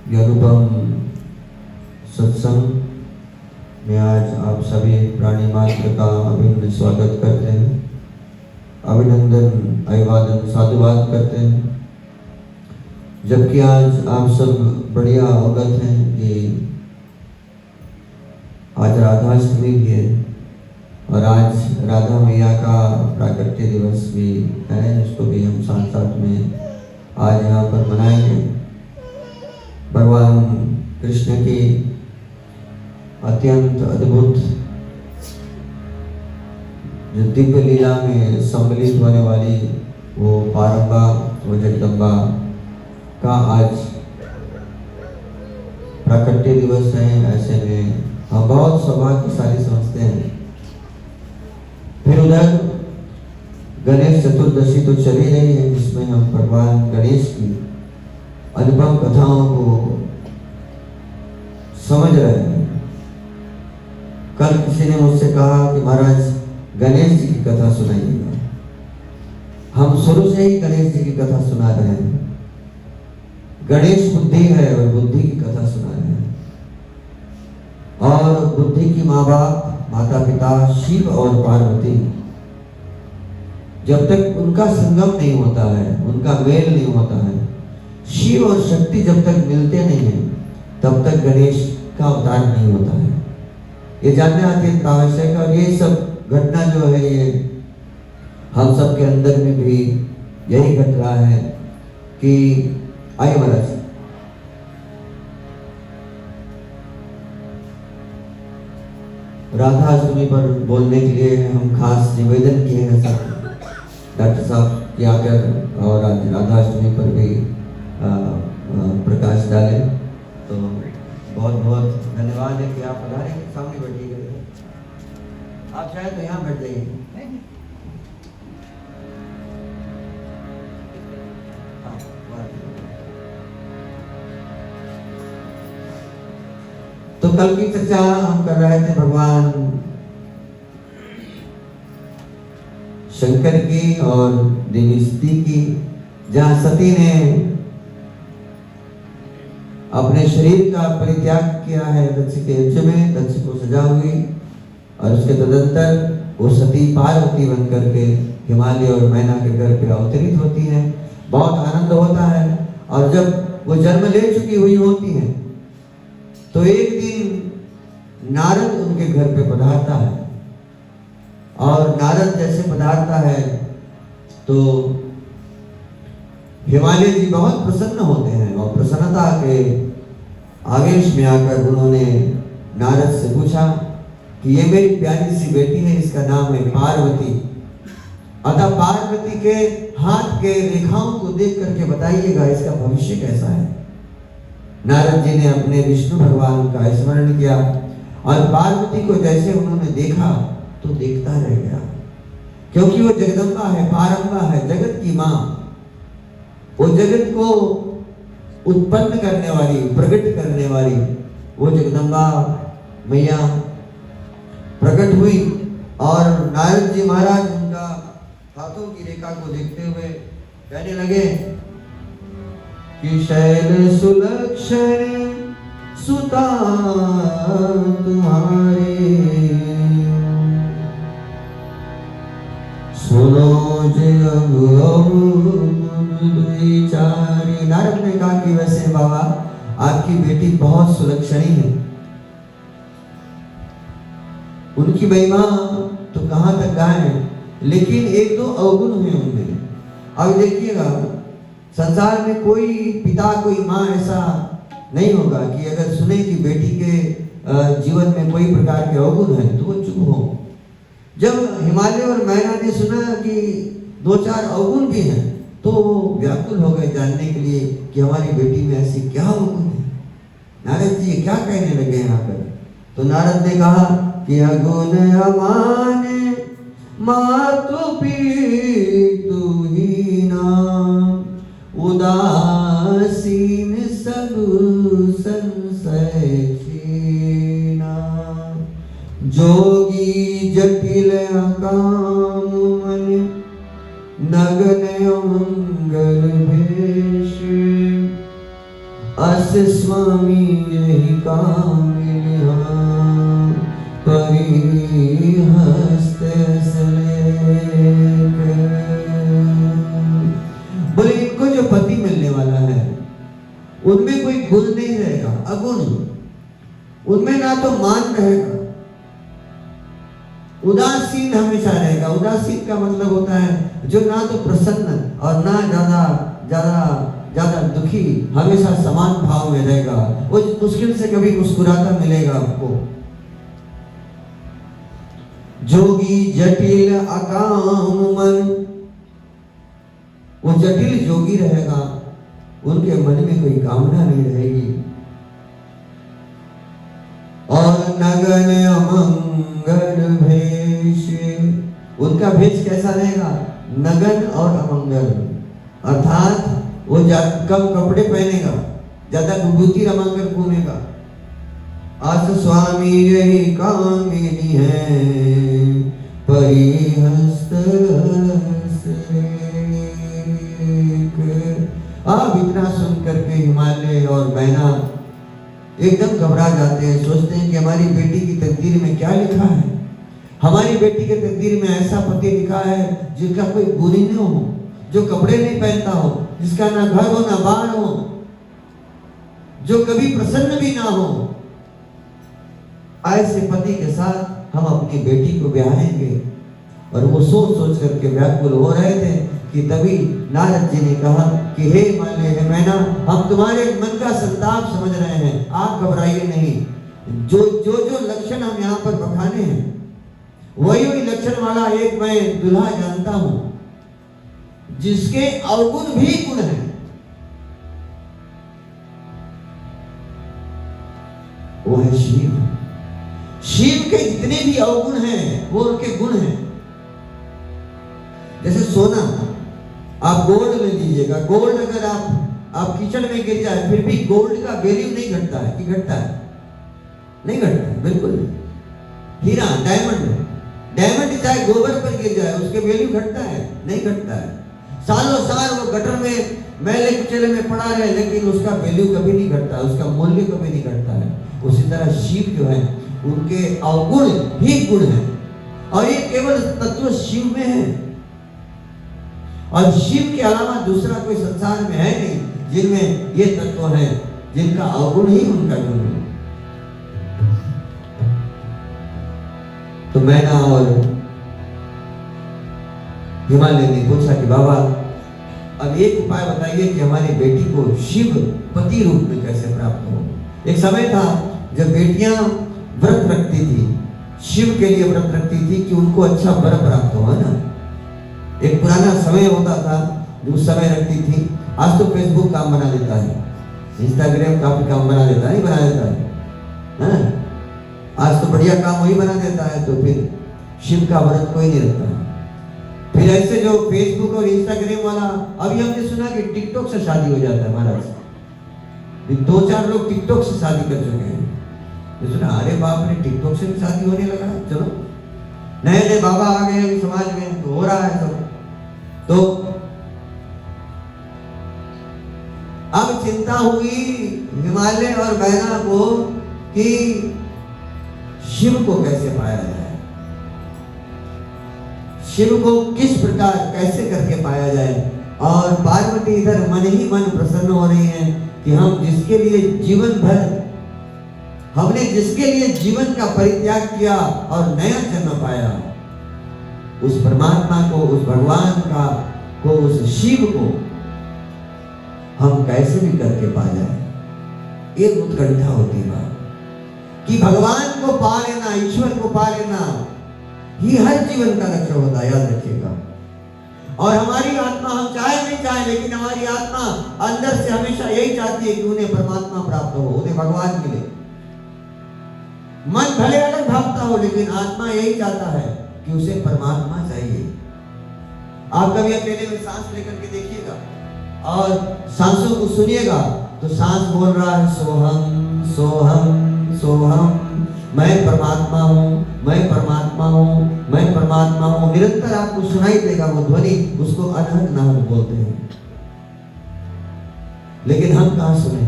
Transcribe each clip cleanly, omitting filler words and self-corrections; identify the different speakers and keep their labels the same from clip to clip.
Speaker 1: ये अनुपम सत्संग में आज आप सभी प्राणी मात्र का अभिनंदन स्वागत करते हैं, अभिनंदन अभिवादन साधुवाद करते हैं। जबकि आज आप सब बढ़िया अवगत हैं कि आज राधाष्टमी भी है और आज राधा मैया का प्राकट्य दिवस भी है, इसको भी हम साथ साथ में आज यहाँ पर मनाएंगे। भगवान कृष्ण की अत्यंत अद्भुत जो दिव्य लीला में सम्मिलित होने वाली वो पारंबा वो जगदम्बा का आज प्राकट्य दिवस है। ऐसे में हम बहुत सौभाग्यशाली समझते हैं। फिर उधर गणेश चतुर्दशी तो चली रही है, जिसमें हम भगवान गणेश की अनुपम कथाओं को समझ रहे हैं। कल किसी ने मुझसे कहा कि महाराज गणेश जी की कथा सुनाइएगा। हम शुरू से ही गणेश जी की कथा सुना रहे हैं। गणेश बुद्धि है और बुद्धि की कथा सुना रहे हैं। और बुद्धि की माँ बाप माता पिता शिव और पार्वती, जब तक उनका संगम नहीं होता है, उनका मेल नहीं होता है, शिव और शक्ति जब तक मिलते नहीं हैं, तब तक गणेश का अवतार नहीं होता है। ये जानना अत्यंत आवश्यक है। और ये सब घटना जो है ये हम सब के अंदर में भी यही घट रहा है कि आइए महाराज राधाष्टमी पर बोलने के लिए हम खास निवेदन किए हैं डॉक्टर साहब कि आकर और आज राधाष्टमी पर भी प्रकाश डालें। तो बहुत बहुत धन्यवाद है कि आप पधारे के सामने बैठिएगा। आप शायद तो यहाँ बैठ जाइए। तो कल की चर्चा हम कर रहे थे भगवान शंकर की और देवी सती की, जहां सती ने अपने शरीर का परित्याग किया है दक्ष के यज्ञ में, दक्ष को सजा हुई, और उसके तदंतर वो सती पार्वती बन करके हिमालय और मैना के घर पे अवतरित होती है। बहुत आनंद होता है। और जब वो जन्म ले चुकी हुई होती है तो एक दिन नारद उनके घर पे पधारता है। और नारद जैसे पधारता है तो हिमालय जी बहुत प्रसन्न होते हैं और प्रसन्नता के आवेश में आकर उन्होंने नारद से पूछा कि ये मेरी प्यारी सी बेटी है, इसका नाम है पार्वती। अतः पार्वती के हाथ के रेखाओं को देख करके बताइएगा इसका भविष्य कैसा है। नारद जी ने अपने विष्णु भगवान का स्मरण किया और पार्वती को जैसे उन्होंने देखा तो देखता रह गया, क्योंकि वो जगदम्बा है, पारंबा है, जगत की माँ। वो जगत को उत्पन्न करने वाली, प्रकट करने वाली वो जगदम्बा मैया प्रकट हुई। और नारद जी महाराज उनका हाथों की रेखा को देखते हुए कहने लगे कि शैल सुलक्षण सुता तुम्हारे, सुनो जगचारी। नारद ने कहा कि वैसे बाबा आपकी बेटी बहुत सुलक्षणी है, उनकी महिमा तो कहाँ तक गाए, लेकिन एक दो अवगुण हुए उनमें। अब देखिएगा संसार में कोई पिता कोई माँ ऐसा नहीं होगा कि अगर सुने कि बेटी के जीवन में कोई प्रकार के अवगुण है तो वो चुप हो। जब हिमालय और मैना ने सुना कि दो चार अवगुण भी हैं तो वो व्याकुल हो गए जानने के लिए कि हमारी बेटी में ऐसी क्या अवगुण है। नारद जी क्या कहने लगे यहाँ पर? तो नारद ने कहा कि अगुण अमाने मातु पितु हीना, उदासीन सब संशय क्षीणा, जोगी जटिल अकाम मन, नगन मंगल भेष, अस स्वामी यही काम परी हस्त बोले इनको जो पति मिलने वाला है उनमें कोई गुण नहीं रहेगा, अगुण। उनमें ना तो मान रहेगा, उदासीन हमेशा रहेगा। उदासीन का मतलब होता है जो ना तो प्रसन्न और ना ज्यादा दुखी, हमेशा समान भाव में रहेगा। वो मुश्किल से कभी मुस्कुराता मिलेगा आपको। जोगी जटिल अकाम मन, वो जटिल जोगी रहेगा, उनके मन में कोई कामना नहीं रहेगी। और नगन अमंगल भेष, उनका भेष कैसा रहेगा? नगन और अमंगल, अर्थात वो कम कपड़े पहनेगा, ज्यादा विभूति रमाकर घूमेगा। अस स्वामी यही कामिनी है परिहस्त। आप इतना सुन करके हिमालय और मैना एकदम घबरा जाते हैं, सोचते हैं कि हमारी बेटी की तकदीर में क्या लिखा है। हमारी बेटी के तकदीर में ऐसा पति लिखा है जिसका कोई गुण ही न हो, जो कपड़े नहीं पहनता हो, जिसका ना घर हो ना बार हो, जो कभी प्रसन्न भी ना हो। ऐसे पति के साथ हम अपनी बेटी को ब्याहेंगे। और वो सोच सोच करके व्याकुल हो रहे थे कि तभी नारद जी ने कहा कि हे हिमालय, हे मैना, हम तुम्हारे मन का संताप समझ रहे हैं, आप घबराइए नहीं। जो लक्षण हम यहाँ पर बखाने हैं वही लक्षण वाला एक मैं दुल्हा जानता हूं जिसके अवगुण भी गुण है। वो है शिव। शिव के जितने भी अवगुण हैं वो उनके गुण हैं। जैसे सोना आप गोल्ड ले लीजिएगा, गोल्ड अगर आप कीचड़ में गिर जाए फिर भी गोल्ड का वैल्यू नहीं घटता है कि घटता है? नहीं घटता है, बिल्कुल नहीं। हीरा, डायमंड चाहे गोबर पर गिर जाए उसके वैल्यू घटता है? नहीं घटता है। सालों साल वो गटर में मैले कुचले में पड़ा रहे लेकिन उसका वैल्यू कभी नहीं घटता, उसका मूल्य कभी नहीं घटता है। उसी तरह शिव जो है उनके अवगुण ही गुण है और ये केवल तत्व शिव में है। और शिव के अलावा दूसरा कोई संसार में है नहीं जिनमें ये तत्व है, जिनका अवगुण ही उनका गुण है। तो मैना और हिमालय ने पूछा कि बाबा अब एक उपाय बताइए कि हमारी बेटी को शिव पति रूप में कैसे प्राप्त हो। एक समय था जब बेटियां व्रत रखती थी, शिव के लिए व्रत रखती थी कि उनको अच्छा वर प्राप्त हो, है ना। एक पुराना समय होता था जो उस समय रखती थी। आज तो फेसबुक काम बना देता है, इंस्टाग्राम काफी काम बना देता है, नहीं बना देता है? आज तो बढ़िया काम वही बना देता है। तो फिर शिव का व्रत कोई नहीं रखता। फिर ऐसे जो फेसबुक और इंस्टाग्राम वाला, अभी हमने सुना कि टिकटॉक से शादी हो जाता है महाराज। 2-4 लोग टिकटॉक से शादी कर चुके हैं। तो सुना, अरे बाप रे, टिकटॉक से भी शादी होने लगा। चलो नए नए बाबा आ गए अभी समाज में, तो हो रहा है सब। तो अब चिंता हुई हिमालय और मैना को कि शिव को कैसे पाया जाए, शिव को किस प्रकार कैसे करके पाया जाए। और पार्वती इधर मन ही मन प्रसन्न हो रही हैं कि हम जिसके लिए जीवन भर, हमने जिसके लिए जीवन का परित्याग किया और नया जन्म पाया, उस परमात्मा को, उस भगवान को, उस शिव को हम कैसे भी करके पा जाए। एक उत्कंठा होती है कि भगवान को पा लेना, ईश्वर को पा लेना ही हर जीवन का लक्ष्य होता है, याद रखिएगा। और हमारी आत्मा, हम चाहे नहीं चाहे, लेकिन हमारी आत्मा अंदर से हमेशा यही चाहती है कि उन्हें परमात्मा प्राप्त हो, उन्हें भगवान मिले। मन भले अलग भागता हो लेकिन आत्मा यही चाहता है कि उसे परमात्मा चाहिए। आप कभी अकेले में सांस लेकर के देखिएगा और सांसों को सुनिएगा तो सांस बोल रहा है सोहम सोहम सोहम, मैं परमात्मा हूँ, मैं परमात्मा हूँ, मैं परमात्मा हूँ। निरंतर आपको सुनाई देगा वो ध्वनि, उसको अनहद नाहद बोलते हैं। लेकिन हम कहाँ सुने?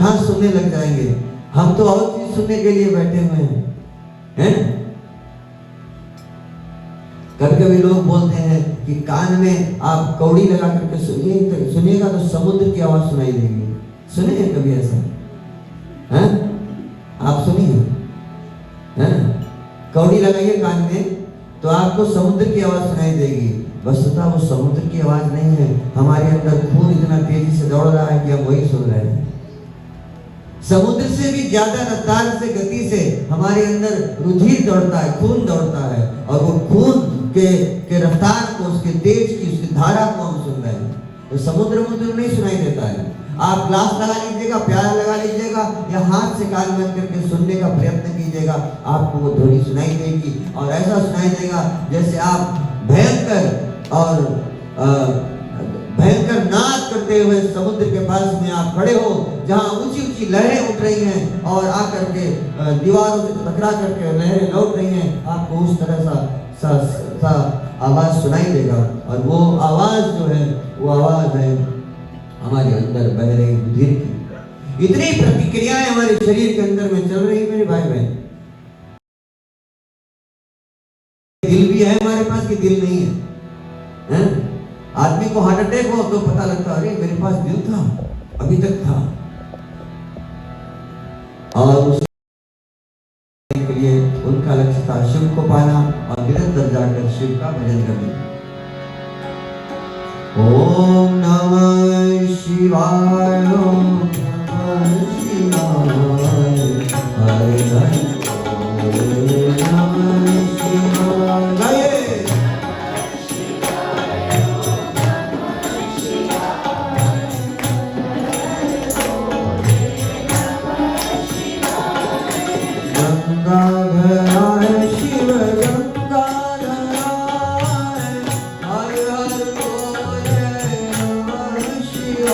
Speaker 1: कहाँ सुनने लग जाएंगे। हम तो और चीज सुनने के लिए बैठे हुए हैं। कभी कभी लोग बोलते हैं कि कान में आप कौड़ी लगा करके सुनिएगा तो समुद्र की आवाज सुनाई देगी। सुने हैं कभी ऐसा? हैं? आप सुनिए, कौड़ी लगाइए कान में तो आपको समुद्र की आवाज सुनाई देगी। वस्तुतः वो समुद्र की आवाज नहीं है, हमारे अंदर खून इतना तेजी से दौड़ रहा है कि हम वही सुन रहे हैं। समुद्र से भी ज्यादा रफ्तार से, गति से हमारे अंदर रुधिर दौड़ता है, खून दौड़ता है, और वो खून के रफ्तार को, उसके तेज की, उसकी धारा को हम सुन रहे हैं। तो समुद्र मुद्र नहीं सुनाई देता है। आप ग्लास लगा लीजिएगा, प्याला लगा लीजिएगा, या हाथ से कान बंद करके सुनने का प्रयत्न कीजिएगा, आपको वो ध्वनि सुनाई देगी। और ऐसा सुनाई देगा जैसे आप भयंकर नाद करते हुए समुद्र के पास में आप खड़े हो, जहां ऊंची ऊंची लहरें उठ रही हैं और आकर के दीवारों से टकरा करके लहरें लौट रही हैं। आपको उस तरह सा आवाज सुनाई देगा। और वो आवाज जो है, वो आवाज है हमारे अंदर बह रही रुधिर की। इतनी प्रतिक्रियाएं हमारे शरीर के अंदर में चल रही है मेरे भाई बहन। दिल भी है हमारे पास कि दिल नहीं है? आदमी को हार्ट अटैक हो तो पता लगता है अरे मेरे पास दिल था, अभी तक था। और उसके लिए उनका लक्ष्य था शिव को पाना और निरंतर जाकर शिव का भजन करना। ओम नमः शिवाय, ओम नमः शिवाय, हरे हरे नमः शिवाय। गंगाधराय शिव गंगाधराय, हर हर बोले नमः शिवाय। गंगाधराय शिव गंगाधराय, हर हर बोले नमः शिवाय।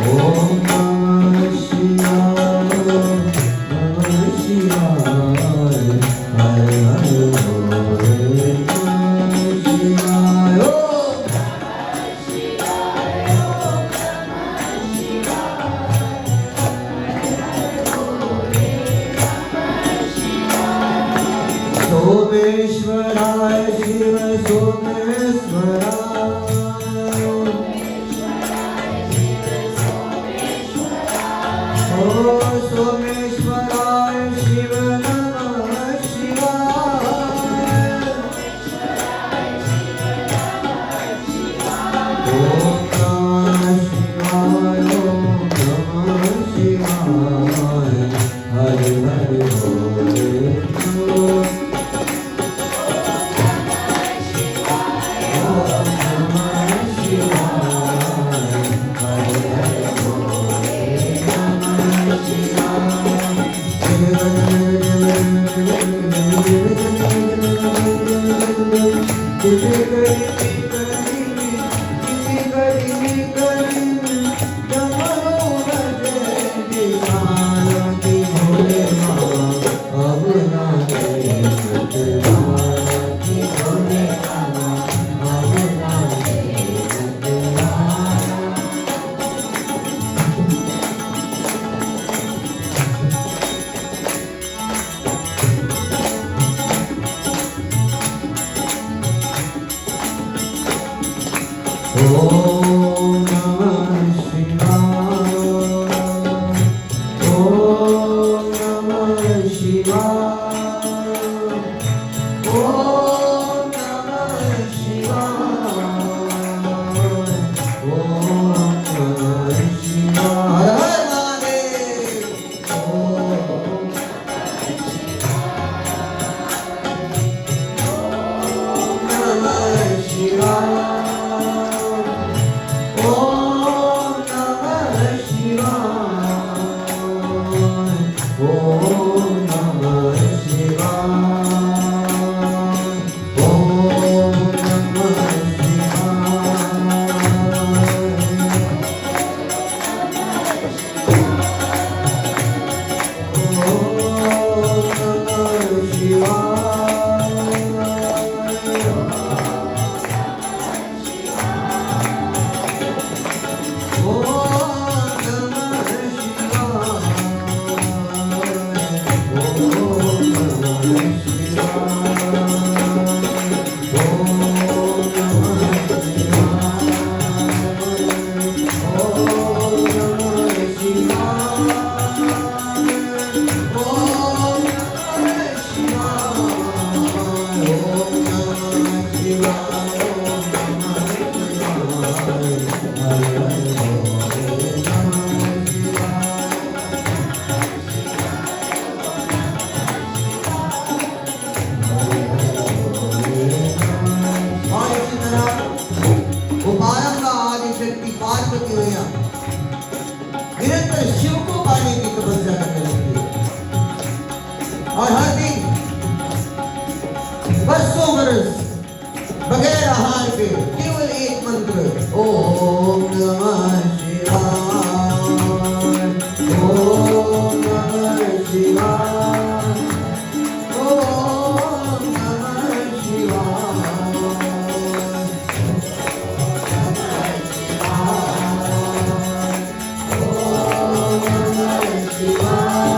Speaker 1: ओम नमः शिवाय, नमः शिवाय, हर हर बोले सोमेश्वराय शिव सोमेश्वराय, ओ सोमेश्वराय शिव नमः शिवाय। ओम नमः शिवाय, ओम नमः शिवाय, हरे हरे बोले शिवा मंत्र ओम नमः शिवाय, ओम नमः शिवाय, ओम नमः शिवाय, ओम नमः शिवाय,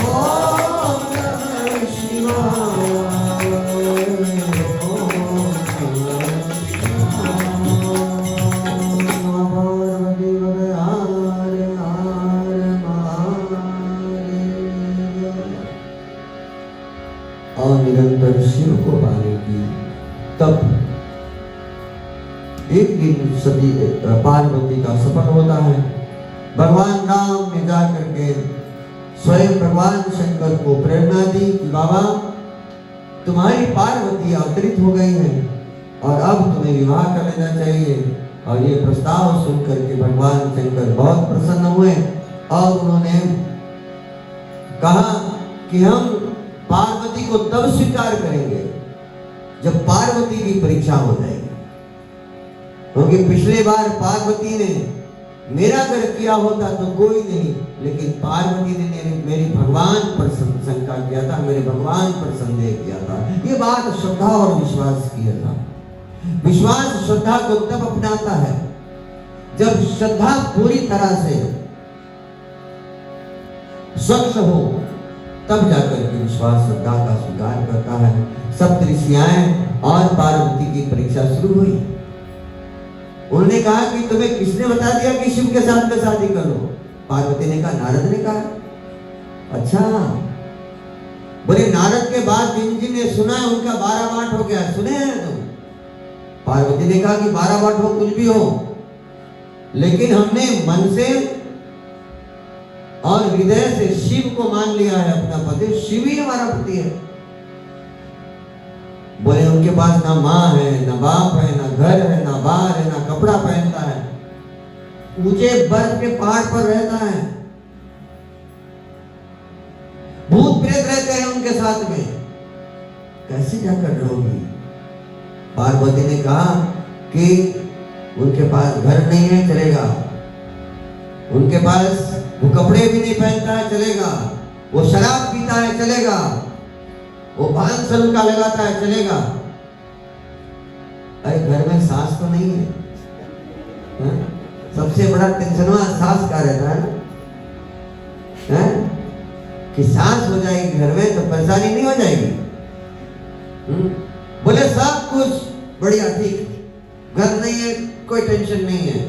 Speaker 1: ओम नमः शिवाय। और निरंतर शिव को पाने की तब एक दिन सती पार्वती का सफल होता है। भगवान राम ने जाकर के स्वयं भगवान शंकर को प्रेरणा दी कि बाबा तुम्हारी पार्वती अवतरित हो गई है और अब तुम्हें विवाह कर लेना चाहिए। और ये प्रस्ताव सुनकर के भगवान शंकर बहुत प्रसन्न हुए और उन्होंने कहा कि हम पार्वती को तब स्वीकार करेंगे जब पार्वती की परीक्षा हो जाएगी, क्योंकि पिछले बार पार्वती ने मेरा अगर किया होता तो कोई नहीं, लेकिन पार्वती ने मेरी भगवान पर शंका किया था, मेरे भगवान पर संदेह किया था। ये बात श्रद्धा और विश्वास की है था। विश्वास श्रद्धा को तब अपनाता है जब श्रद्धा पूरी तरह से स्वच्छ हो, तब जाकर के विश्वास श्रद्धा का स्वीकार करता है। सप्तऋषियां और पार्वती की परीक्षा शुरू हुई। उन्होंने कहा कि तुम्हें किसने बता दिया कि शिव के साथ में शादी कर लो? पार्वती ने कहा नारद ने कहा। अच्छा, बोले नारद के बाद जिन जिन ने सुना है उनका 12 बाट हो गया, सुने हैं तुम? पार्वती ने कहा कि 12 बाट हो कुछ भी हो, लेकिन हमने मन से और हृदय से शिव को मान लिया है अपना पति, शिव ही हमारा पति है। बोले उनके पास ना माँ है, ना बाप है, ना घर है, ना बार है, ना कपड़ा पहनता है, ऊंचे बर्फ के पहाड़ पर रहता है, भूत प्रेत रहते हैं उनके साथ में, कैसे जाकर रहोगी? पार्वती ने कहा कि उनके पास घर नहीं है, चलेगा। उनके पास वो कपड़े भी नहीं पहनता है, चलेगा। वो शराब पीता है, चलेगा। वो भांग सलूका लगाता है, चलेगा। अरे घर में सास तो नहीं है, है? सबसे बड़ा टेंशन सास का रहता है कि सास हो जाएगी घर में तो परेशानी नहीं हो जाएगी। बोले सब कुछ बढ़िया ठीक, घर नहीं है कोई टेंशन नहीं है,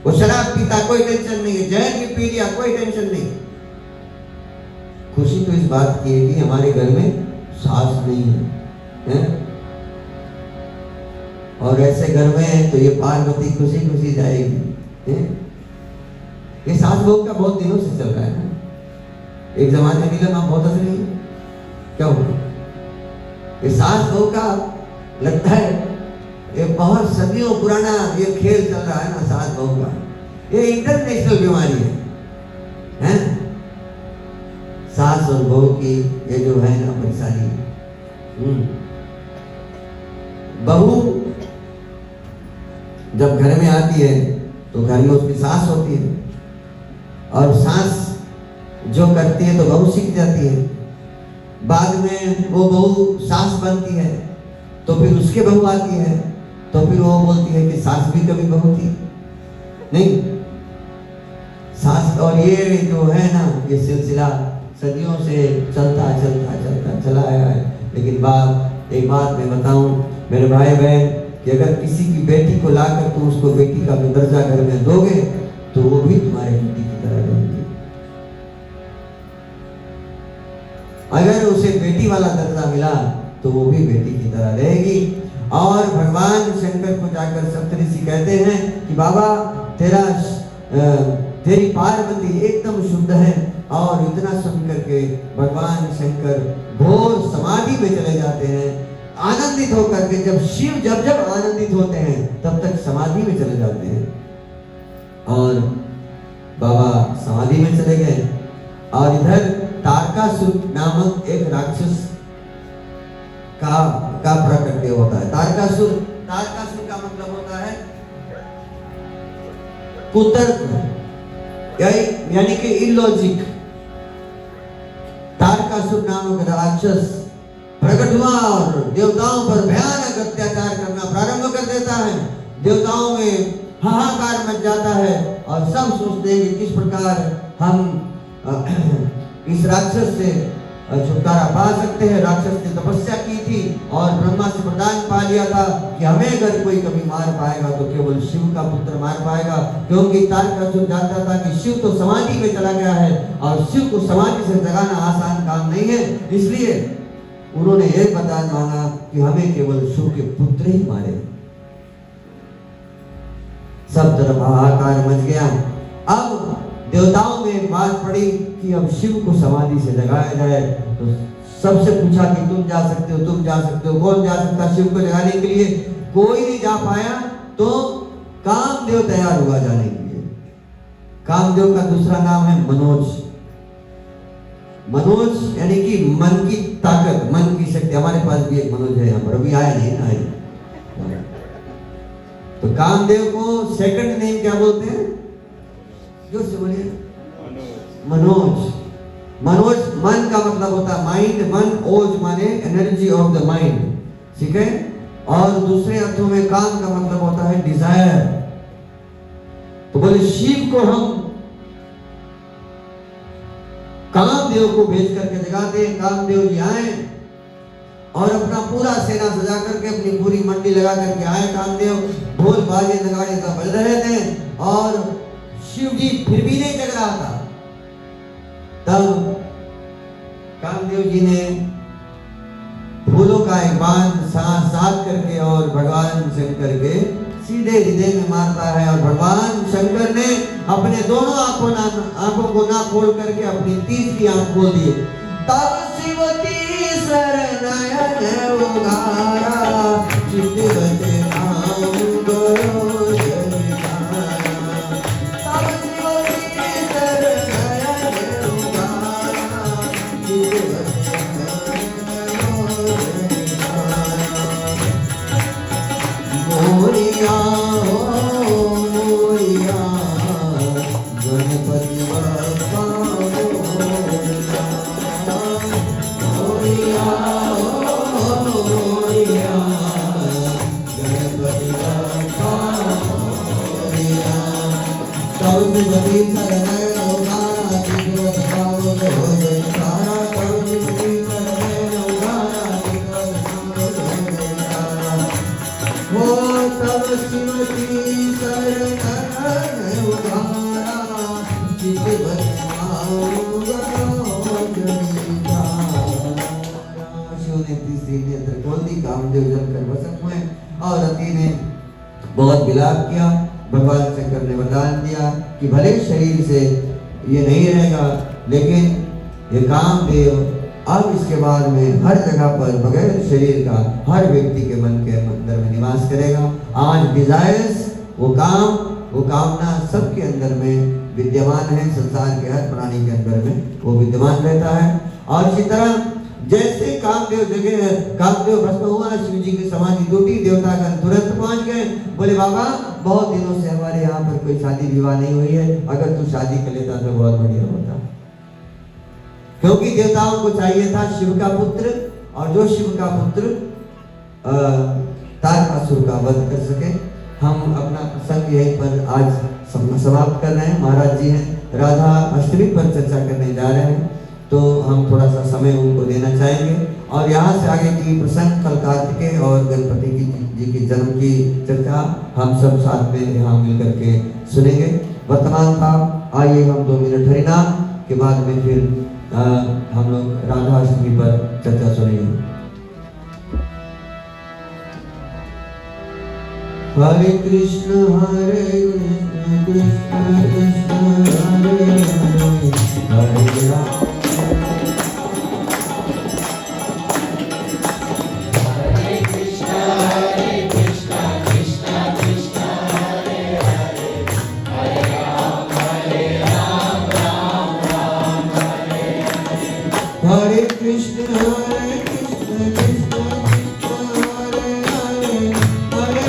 Speaker 1: वो शराब पीता कोई टेंशन नहीं है, जहर भी पी लिया कोई टेंशन नहीं। खुशी तो इस बात की है कि हमारे घर में सास नहीं है? और ऐसे घर में है तो ये पार्वती खुशी खुशी जाएगी। ये सास बहू का बहुत दिनों से चल रहा है ना। एक जमाने में नीलम आप बहुत हंस रही है, क्या हुआ? ये सास बहू का लगता है ये बहुत सदियों पुराना ये खेल चल रहा है ना सास बहू का। ये इंटरनेशनल बीमारी है? सास और बहू की ये जो है ना परेशानी। बहू जब घर में आती है तो घर में उसकी सास होती है, और सास जो करती है तो बहू सीख जाती है। बाद में वो बहू सास बनती है तो फिर उसके बहू आती है तो फिर वो बोलती है कि सास भी कभी बहू थी नहीं। सास और ये जो है ना ये सिलसिला सदियों से चलता चलता चलता चला आया है। लेकिन एक बात मैं बताऊं मेरे भाई बहन, कि अगर किसी की बेटी को लाकर तुम उसको बेटी का दर्जा घर में दोगे तो वो भी तुम्हारे बेटी की तरह रहेगी। अगर उसे बेटी वाला दर्जा मिला तो वो भी बेटी की तरह रहेगी। और भगवान शंकर को जाकर सप्तऋषि कहते हैं कि बाबा तेरी पार्वती एकदम शुद्ध है। और इतना सुन करके भगवान शंकर घोर समाधि में चले जाते हैं, आनंदित होकर के। जब शिव जब आनंदित होते हैं तब तक समाधि में चले जाते हैं। और बाबा समाधि में चले गए और इधर तारकासुर नामक एक राक्षस का प्रकट होता है। तारकासुर तारकासुर का मतलब होता है कुतर्क, यानी कि इलॉजिक। तारकासुर नामक राक्षस प्रकट हुआ और देवताओं पर भयानक अत्याचार करना प्रारंभ कर देता है। देवताओं में हाहाकार मच जाता है और सब सोचते हैं कि किस प्रकार हम इस राक्षस से छुटकारा पा सकते हैं। राक्षस ने तपस्या की थी और ब्रह्मा से वरदान पा लिया था कि हमें अगर कोई कभी मार पाएगा तो केवल शिव का पुत्र मार पाएगा, क्योंकि तारकासुर जानता था कि शिव तो समाधि में चला गया है और शिव को समाधि से जगाना आसान काम नहीं है। इसलिए उन्होंने एक वरदान मांगा कि हमें केवल शिव के पुत्र ही मारे। सब तरफ हाहाकार मच गया। अब देवताओं में बात पड़ी कि अब शिव को समाधि से जगाया जाए। तो सबसे पूछा कि तुम जा सकते हो, तुम जा सकते हो। कौन जा सकता शिव को जगाने के लिए? कोई नहीं जा पाया। तो कामदेव तैयार हुआ जाने के लिए। कामदेव का दूसरा नाम है मनोज। मनोज यानी कि मन की ताकत, मन की शक्ति। हमारे पास भी एक मनोज है यहाँ पर, अभी आया नहीं ना। तो कामदेव को सेकंड नेम क्या बोलते हैं? जो से बोलिए मनोज। मनोज मन का मतलब होता है माइंड। मन, ओज माने एनर्जी ऑफ द माइंड, ठीक है। और दूसरे अर्थों में काम का मतलब होता है डिजायर। तो बोले शिव को हम कामदेव को भेज करके जगाते हैं। कामदेव जी आए और अपना पूरा सेना सजा करके, अपनी पूरी मंडी लगा करके आए। कामदेव ढोल बाजे नगाड़े सब बज रहे थे और शिव जी फिर भी नहीं जग रहा था। तब कामदेव जी ने फूलों का एक बांध साथ करके और भगवान शंकर के सीधे हृदय में मारता है। और भगवान शंकर ने अपने दोनों आंखों को ना खोल करके अपनी तीसरी आंख खोल दी। तब शिवती शरणयन उगारा, चितवत आऊं गयो जयकारा। तब शिवती शरणयन उगारा, चितवत आऊं गयो जयकारा। मोरिया हो मोरिया, गणपति बप्पा मोरिया। मोरिया हो मोरिया, गणपति बप्पा मोरिया। तब शिवती शरणयन उगारा, चितवत आऊं गयो जयकारा। तब शिवती शरणयन उगारा, चितवत आऊं गयो जयकारा। वो तब शिवती शरणयन उगारा, चितवत आऊं गयो जयकारा। शिव ने तीसरी नेत्र खोल दी। कामदेव जलकर भस्म हुए और रति ने बहुत विलाप किया। भगवान शंकर ने वरदान दिया कि भले शरीर से ये नहीं रहेगा, लेकिन ये कामदेव अब इसके बाद में हर जगह पर बगैर शरीर का हर व्यक्ति के मन के अंदर में निवास करेगा। आज डिजायर्स, वो काम, वो कामना सबके अंदर में विद्यमान है। संसार के हर प्राणी के अंदर में वो विद्यमान रहता है। और इसी तरह जैसे कामदेव जगह कामदेव भस्म हुआ, शिव जी की समाधि टूटी, देवतागण तुरंत पहुंच गए। बोले बाबा बहुत दिनों से हमारे यहाँ पर कोई शादी विवाह नहीं हुई है, अगर तू शादी कर लेता तो बहुत बढ़िया होता। क्योंकि देवताओं को चाहिए था शिव का पुत्र, और जो शिव का पुत्र तारकासुर का वध कर सके। हम अपना प्रसंग यहीं पर आज समाप्त कर रहे हैं। महाराज जी हैं राधा अष्टमी पर चर्चा करने जा रहे हैं, तो हम थोड़ा सा समय उनको देना चाहेंगे। और यहाँ से आगे की प्रसंग कल कार्तिकेय और गणपति जी की जन्म की चर्चा हम सब साथ में यहाँ मिल करके सुनेंगे। वर्तमान था, आइए हम 2 मिनट हरिनाम के बाद में फिर हम लोग राधा अष्टमी पर चर्चा सुनेंगे। हरे कृष्ण कृष्ण कृष्ण हरे हरे, हरे Ram Hare Krishna, Krishna Krishna, Hare Hare, Hare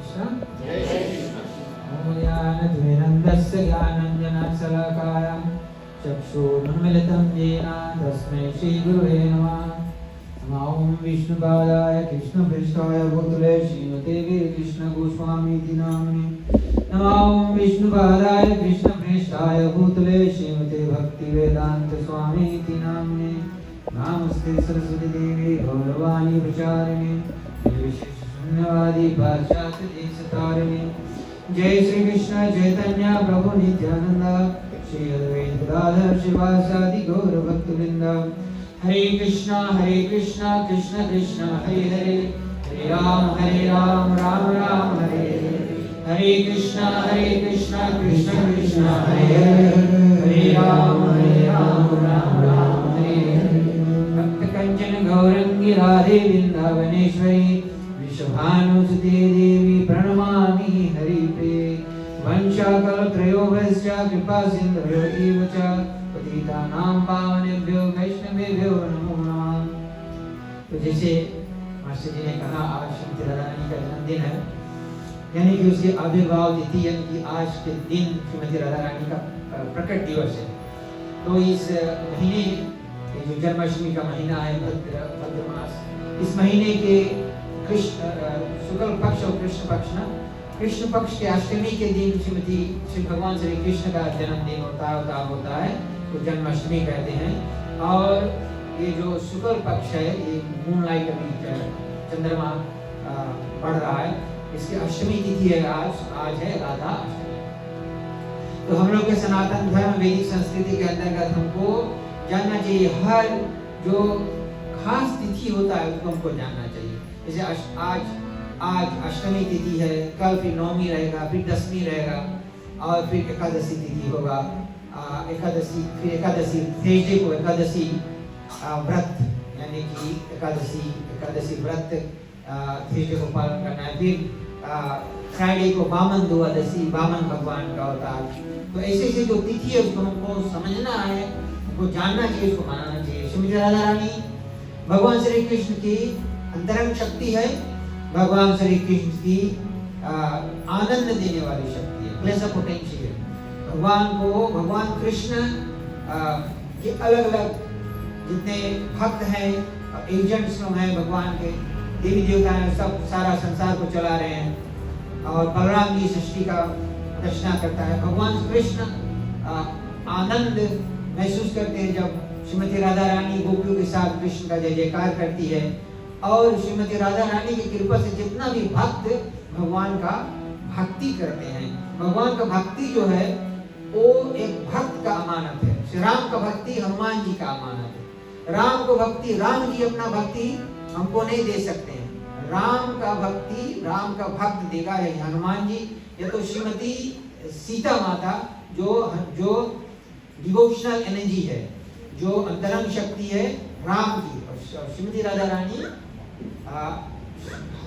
Speaker 2: Krishna ओम ज्ञानतिमिरन्धस्य ज्ञानाञ्जनशलाकाय चक्षुरुन्मीलितं येन तस्मै श्रीगुरुवे नमः। ओम विष्णुपादाय कृष्णपृष्ठाय भूतले श्रीमते वीरकृष्णगोस्वामीति नाम्ने। ओम विष्णुपादाय कृष्णपृष्ठाय भूतले श्रीमते भक्तिवेदान्तस्वामीति नाम्ने। नमस्ते सरस्वती देवी गौरवाणी प्रचारिणे निर्विशेषशून्यवादी पाश्चात्यदेशतारिणे। जय श्री कृष्ण चैतन्य प्रभु नित्यानंद श्री अद्वैत गदाधर शिवासादि गौर भक्तवृंद। हरे कृष्णा कृष्ण कृष्ण हरे हरे हरे राम राम राम हरे हरे। हरे कृष्णा कृष्ण कृष्ण हरे हरे हरे राम राम राम हरे हरे। भक्त कंचन गौरंगी राधे वृंदावनेश्वरी विश्वभानुसुते देवी प्रणमामि हरिप्रिये। वंशाकलत्रयोभ्यश्च कृपा सिन्धुभ्यो एव च पतितानां पावनेभ्यो वैष्णवेभ्यो नमो नमः। तो जैसे मास्टर जी ने कहा आज श्रीमती राधा रानी का जन्मदिन है, यानी कि उसकी आविर्भाव तिथि, यानी कि आज के दिन श्रीमती राधा रानी का प्रकट दिवस है। तो इस महीने जो जन्माष्टमी का महीना है भाद्र मास, इस महीने के शुक्ल पक्ष और कृष्ण पक्ष ना, कृष्ण पक्ष के अष्टमी के दिन श्री भगवान श्री कृष्ण का जन्मदिन होता है तो जन्माष्टमी कहते हैं। और ये जो शुक्ल पक्ष है, ये मूनलाइट अभी चंद्रमा पड़ रहा है, इसकी अष्टमी तिथि है आज है राधा अष्टमी। तो हम लोग के सनातन धर्म वैदिक संस्कृति के अंतर्गत हमको जानना चाहिए, हर जो खास तिथि होता है उसको हमको जानना चाहिए। जैसे आज अष्टमी तिथि है, कल फिर नवमी रहेगा, फिर दसवीं रहेगा और फिर एकादशी तिथि होगा। एकादशी थर्सडे को एकादशी व्रत, यानी कि एकादशी व्रत थर्सडे को पालन करना है। फिर फ्राइडे को वामन द्वादशी, वामन भगवान का अवतार। तो ऐसे जो तिथि है उसको हमको समझना है, हमको जानना चाहिए, उसको मनाना चाहिए। श्रीमती राधा रानी भगवान श्री कृष्ण की अंतरंग शक्ति है, भगवान श्री कृष्ण की आनंद देने वाली शक्ति है, प्लेजर पोटेंशियल। भगवान कृष्ण के अलग अलग जितने भक्त हैं, एजेंट्स लोग हैं भगवान के, देवी देवता हैं, सब सारा संसार को चला रहे हैं। और बलराम जी सृष्टि का रचना करता है। भगवान कृष्ण आनंद महसूस करते हैं जब श्रीमती राधा रानी गोपियों के साथ कृष्ण का जय जयकार करती है। और श्रीमती राधा रानी की कृपा से जितना भी भक्त भगवान का भक्ति करते हैं, भगवान का भक्ति जो है वो एक भक्त का अमानत है। श्री राम का भक्ति हनुमान जी का अमानत है। राम को भक्ति, राम जी अपना भक्ति हमको नहीं दे सकते हैं, राम का भक्त देगा है हनुमान जी, या तो श्रीमती सीता माता जो डिवोशनल एनर्जी है, जो अंतरंग शक्ति है राम की, और श्रीमती राधा रानी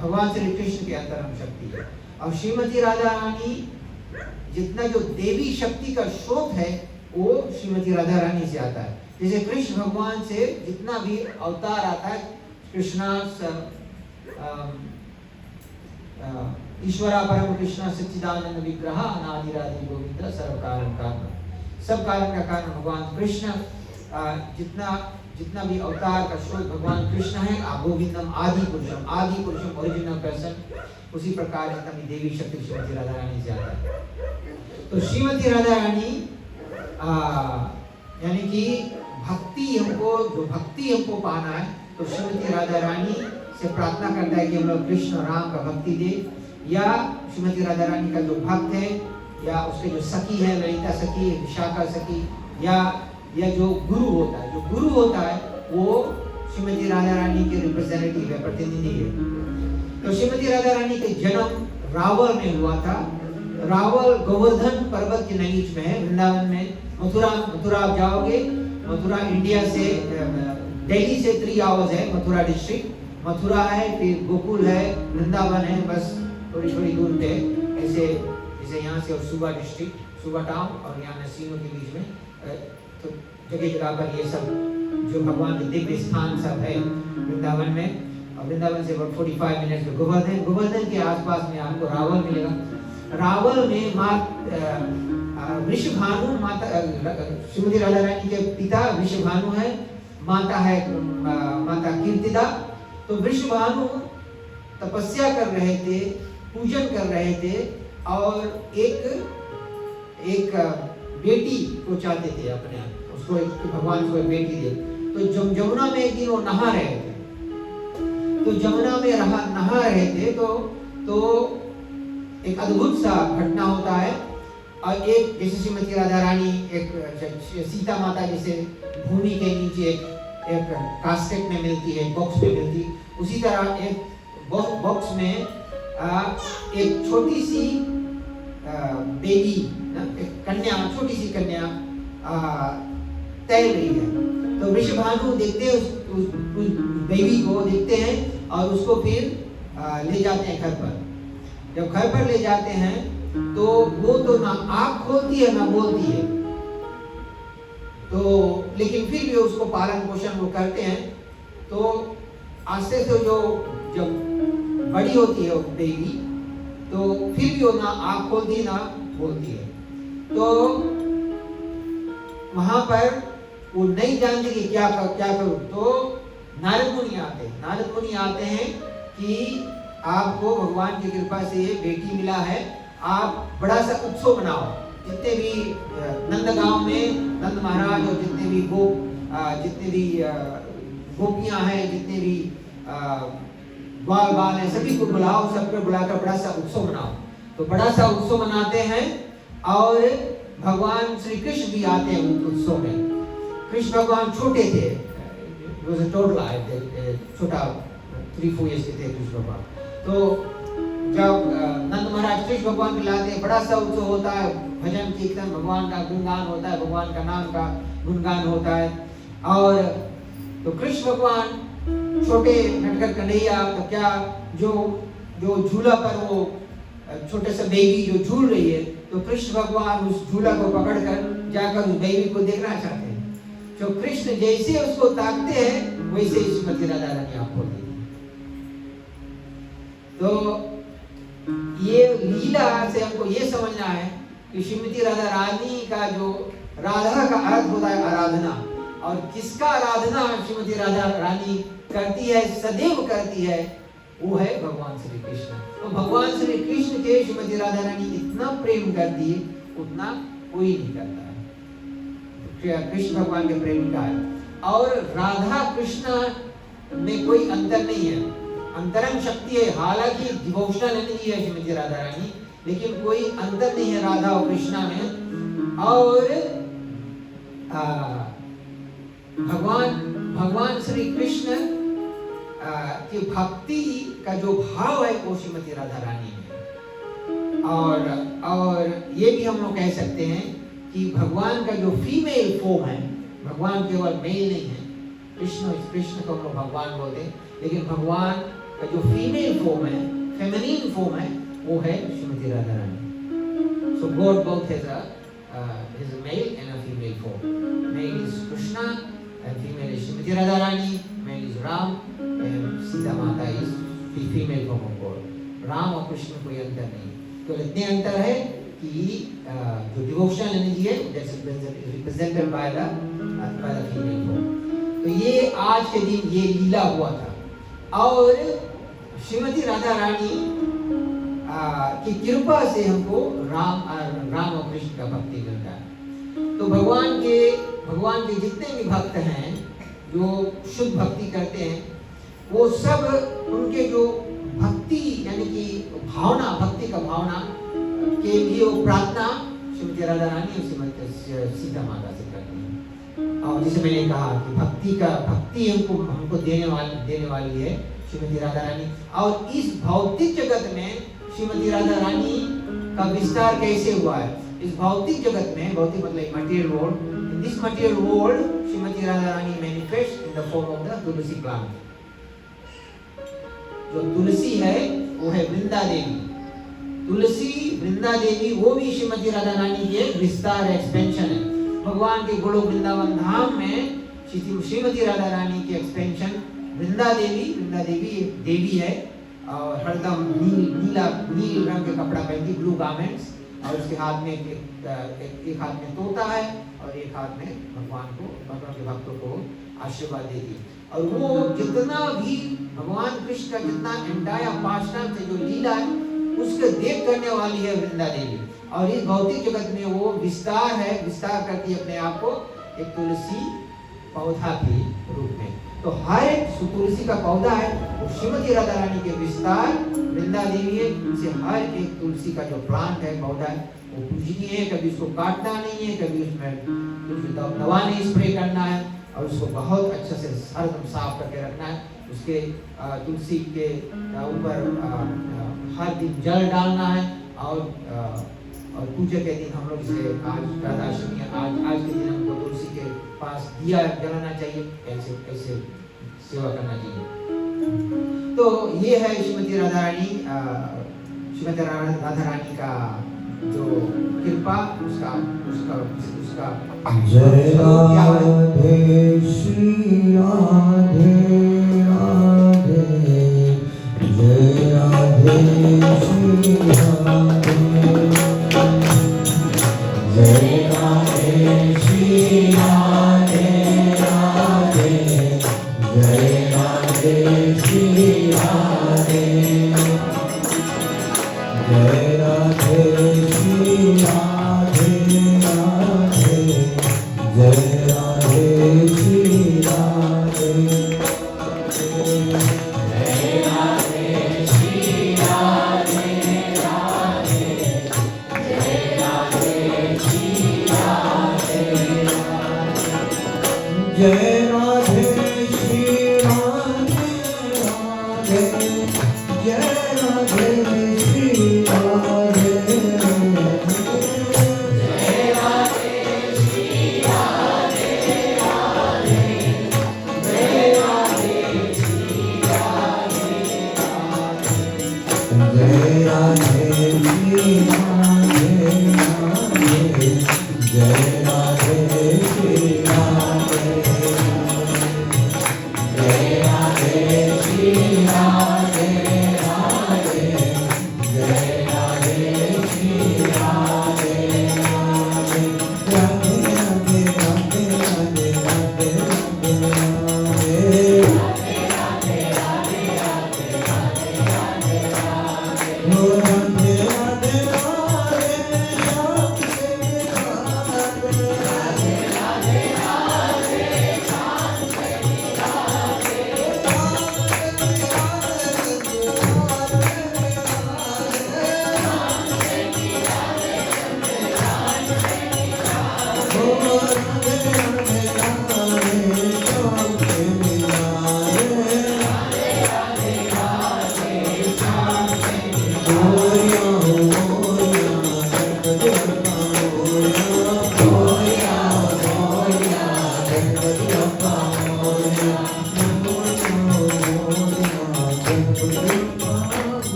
Speaker 2: भगवान श्री कृष्ण की अंतरंग शक्ति है। और श्रीमती राधा रानी जितना जो देवी शक्ति का स्रोत है वो श्रीमती राधा रानी से आता है। जैसे कृष्ण भगवान से जितना भी अवतार आता है, कृष्णा ईश्वरा परम कृष्णा सच्चिदानंद विग्रह अनादिरादि गोविंद सर्व कारण कारण, सब कारण का कारण भगवान कृष्ण। जितना भी अवतार का स्रोत भगवान कृष्ण है। गोविंदम आदि पुरुषम ओरिजिनल पर्सन। उसी प्रकार जितना भी देवी शक्ति श्रीमती राधा रानी से आता है। तो श्रीमती राधा रानी यानी कि भक्ति हमको पाना है, तो श्रीमती राधा रानी से प्रार्थना करता है कि हम लोग कृष्ण राम का भक्ति दे, या श्रीमती राधा रानी का जो भक्त है, या उसके जो सखी है, ललिता सखी, विशाखा सखी, या जो गुरु होता है वो श्रीमती राधा रानी के रिप्रेजेंटेटिव है, प्रतिनिधि है। तो श्रीमती राधा रानी का जन्म रावल में हुआ था। रावल गोवर्धन पर्वत के नजीक में है, वृंदावन में। मथुरा आप जाओगे, मथुरा इंडिया से दिल्ली से 3 आवर्स है मथुरा डिस्ट्रिक्ट। मथुरा है, फिर गोकुल है, वृंदावन है, बस थोड़ी दूर पे। ऐसे यहाँ से और सुबा डिस्ट्रिक्ट, सुबा टाउन और यहाँ नसीनों के बीच में, तो जगह पर ये सब जो भगवान के दिव्य स्थान सब है वृंदावन में। और वृंदावन से 45 मिनट में गोवर्धन के आसपास में आपको रावल मिलेगा। रावल में माँ वृषभानु माता श्रीमती राधा रानी के पिता वृषभानु है, माता है माता कीर्तिदा। तो वृषभानु तपस्या कर रहे थे, पूजन कर रहे थे और एक बेटी को चाहते थे अपने, उसको भगवान को एक बेटी दे। तो जमुना में एक दिन वो नहा रहे थे, तो जमुना में नहा रहे थे तो एक अद्भुत सा घटना होता है। और एक जैसे श्रीमती राधा रानी एक सीता माता जैसे भूमि के नीचे एक कास्केट में मिलती है, बॉक्स में मिलती है, उसी तरह एक बॉक्स में एक छोटी सी बेबी, एक कन्या, छोटी सी कन्या तैर रही है। तो वृषभानु देखते हैं उस बेबी को देखते हैं और उसको फिर ले जाते हैं घर पर। जब घर पर ले जाते हैं तो वो तो ना आँख खोलती है ना बोलती है, तो लेकिन फिर भी उसको पालन पोषण वो करते हैं। तो आस्ते से जो जब बड़ी होती है बेबी, तो फिर भी वो ना आँख खोलती ना बोलती है। तो वहां पर वो नहीं जानती कि क्या करूं। तो नारद मुनि आते हैं कि आपको भगवान की कृपा से ये बेटी मिला है, आप बड़ा सा उत्सव मनाओ। जितने भी नंदगांव में नंद महाराज और जितने भी गोपियां हैं, जितने भी बाल हैं, सभी को बुलाओ, सबको बुलाकर बड़ा सा उत्सव मनाओ। तो बड़ा सा उत्सव मनाते हैं और भगवान श्री कृष्ण भी आते हैं उस उत्सव में। कृष्ण भगवान छोटे थे, छोटा 3-4 years के थे कृष्ण भगवान। तो जब नंद महाराज कृष्ण भगवान बुलाते हैं, बड़ा सा उत्सव होता है, भजन कीर्तन, भगवान का गुणगान होता है, भगवान का नाम का गुणगान होता है। और तो कृष्ण भगवान छोटे नटकर कन्हैया, तो क्या जो झूला पर वो छोटे सा बेबी जो झूल रही है, तो कृष्ण भगवान उस झूला को पकड़कर जाकर उस बेबी को देखना चाहते हैं। तो कृष्ण जैसे उसको ताकते हैं वैसे श्रीमती राधा रानी आपको देती। तो ये लीला से हमको ये समझना है कि श्रीमती राधा रानी का जो राधा का अर्थ होता है आराधना, और किसका आराधना श्रीमती राधा रानी करती है, सदैव करती है, वो है भगवान श्री कृष्ण। तो भगवान श्री कृष्ण के श्रीमती राधा रानी इतना प्रेम करती है उतना कोई नहीं करता है। कृष्ण भगवान के प्रेमिका है और राधा कृष्ण में कोई अंतर नहीं है, अंतरंग शक्ति है। हालांकि डिवोशनल एनर्जी है श्रीमती राधा रानी, लेकिन कोई अंतर नहीं है राधा और कृष्णा में। और भगवान श्री कृष्ण की भक्ति का जो भाव है वो श्रीमती राधा रानी है। और ये भी हम लोग कह सकते हैं कि भगवान का जो फीमेल फॉर्म है, भगवान केवल मेल नहीं है, कृष्ण को हम लोग भगवान बोलते हैं, लेकिन भगवान का जो फीमेल फॉर्म है, फेमिनिन फॉर्म है, वो है Shrimati Radha Rani. So God both has a male and a female form. Male is Krishna and female is Shrimati Radharani. Male is Ram and Sita Mata is the female form of God. Ram और कृष्ण कोई अंतर नहीं, तो इतने अंतर है कि जो डिवोशनल एनर्जी है that's represented by the female form. तो ये आज के दिन ये लीला हुआ था और श्रीमती राधा रानी की कृपा से हमको राम और कृष्ण का भक्ति मिलता है। तो भगवान के जितने भी भक्त हैं जो शुद्ध भक्ति करते हैं, वो सब उनके जो भक्ति यानी कि भावना, भक्ति का भावना के लिए वो प्रार्थना श्रीमती राधा रानी और श्रीमती सीता माता से करते हैं। और जैसे मैंने कहा कि भक्ति हमको देने वाली है श्रीमती राधा रानी। और इस भौतिक जगत में श्रीमती राधा रानी का विस्तार कैसे हुआ है? इस भौतिक जगत में, भौतिक मतलब material world, in this material world Shrimati Radha Rani manifest in the form of the Tulsi plant. जो तुलसी है वो है वृंदा देवी। तुलसी वृंदा देवी वो भी श्रीमती राधा रानी की एक विस्तार एक्सपेंशन है। भगवान के गोलोक वृंदावन धाम में श्रीमती राधा रानी की एक्सपेंशन वृंदा देवी देवी है और हरदम नील रंग का कपड़ा पहनती, ब्लू गारमेंट्स, और उसके हाथ में एक हाथ में तोता है और एक हाथ में भगवान के भक्तों को आशीर्वाद देती। और वो जितना भी भगवान कृष्ण का जितना एंटायर पास्टम से जो लीला है उसके देख करने वाली है वृंदा देवी। और इस भौतिक जगत में वो विस्तार करती है अपने आप को एक तुलसी पौधा के रूप में। तो हर एक तुलसी का पौधा है वो श्रीमती राधा रानी के विस्तार वृंदा देवी है। इनसे हर एक तुलसी का जो प्लांट है, पौधा है, वो पूजनीय है। कभी उसको काटना नहीं है, कभी उसमें कुछ दवा नहीं स्प्रे करना है, और उसको बहुत अच्छे से हरदम साफ करके रखना है। उसके तुलसी के ऊपर हर दिन जल डालना है। और पूजा के दिन हम लोग इसे आज राधाष्टमी आज के दिन हमको तुलसी के पास दिया जलाना चाहिए, ऐसे सेवा करना चाहिए। तो ये है श्रीमती राधा रानी का जो कृपा, उसका
Speaker 1: जय राधे श्री राधे राधे, जय राधे श्री राधे, जय राधे श्री राधे राधे, जय राधे श्री राधे, जय राधे श्री राधे राधे, जय राधे श्री राधे, जय राधे श्री राधे राधे, जय राधे श्री राधे, जय राधे श्री राधे राधे, जय राधे श्री राधे, जय राधे श्री राधे राधे, जय राधे श्री राधे राधे, जय राधे श्री राधे राधे, जय राधे श्री राधे, जय राधे श्री राधे राधे, जय राधे श्री राधे राधे, राधे राधे राधे राधे राधे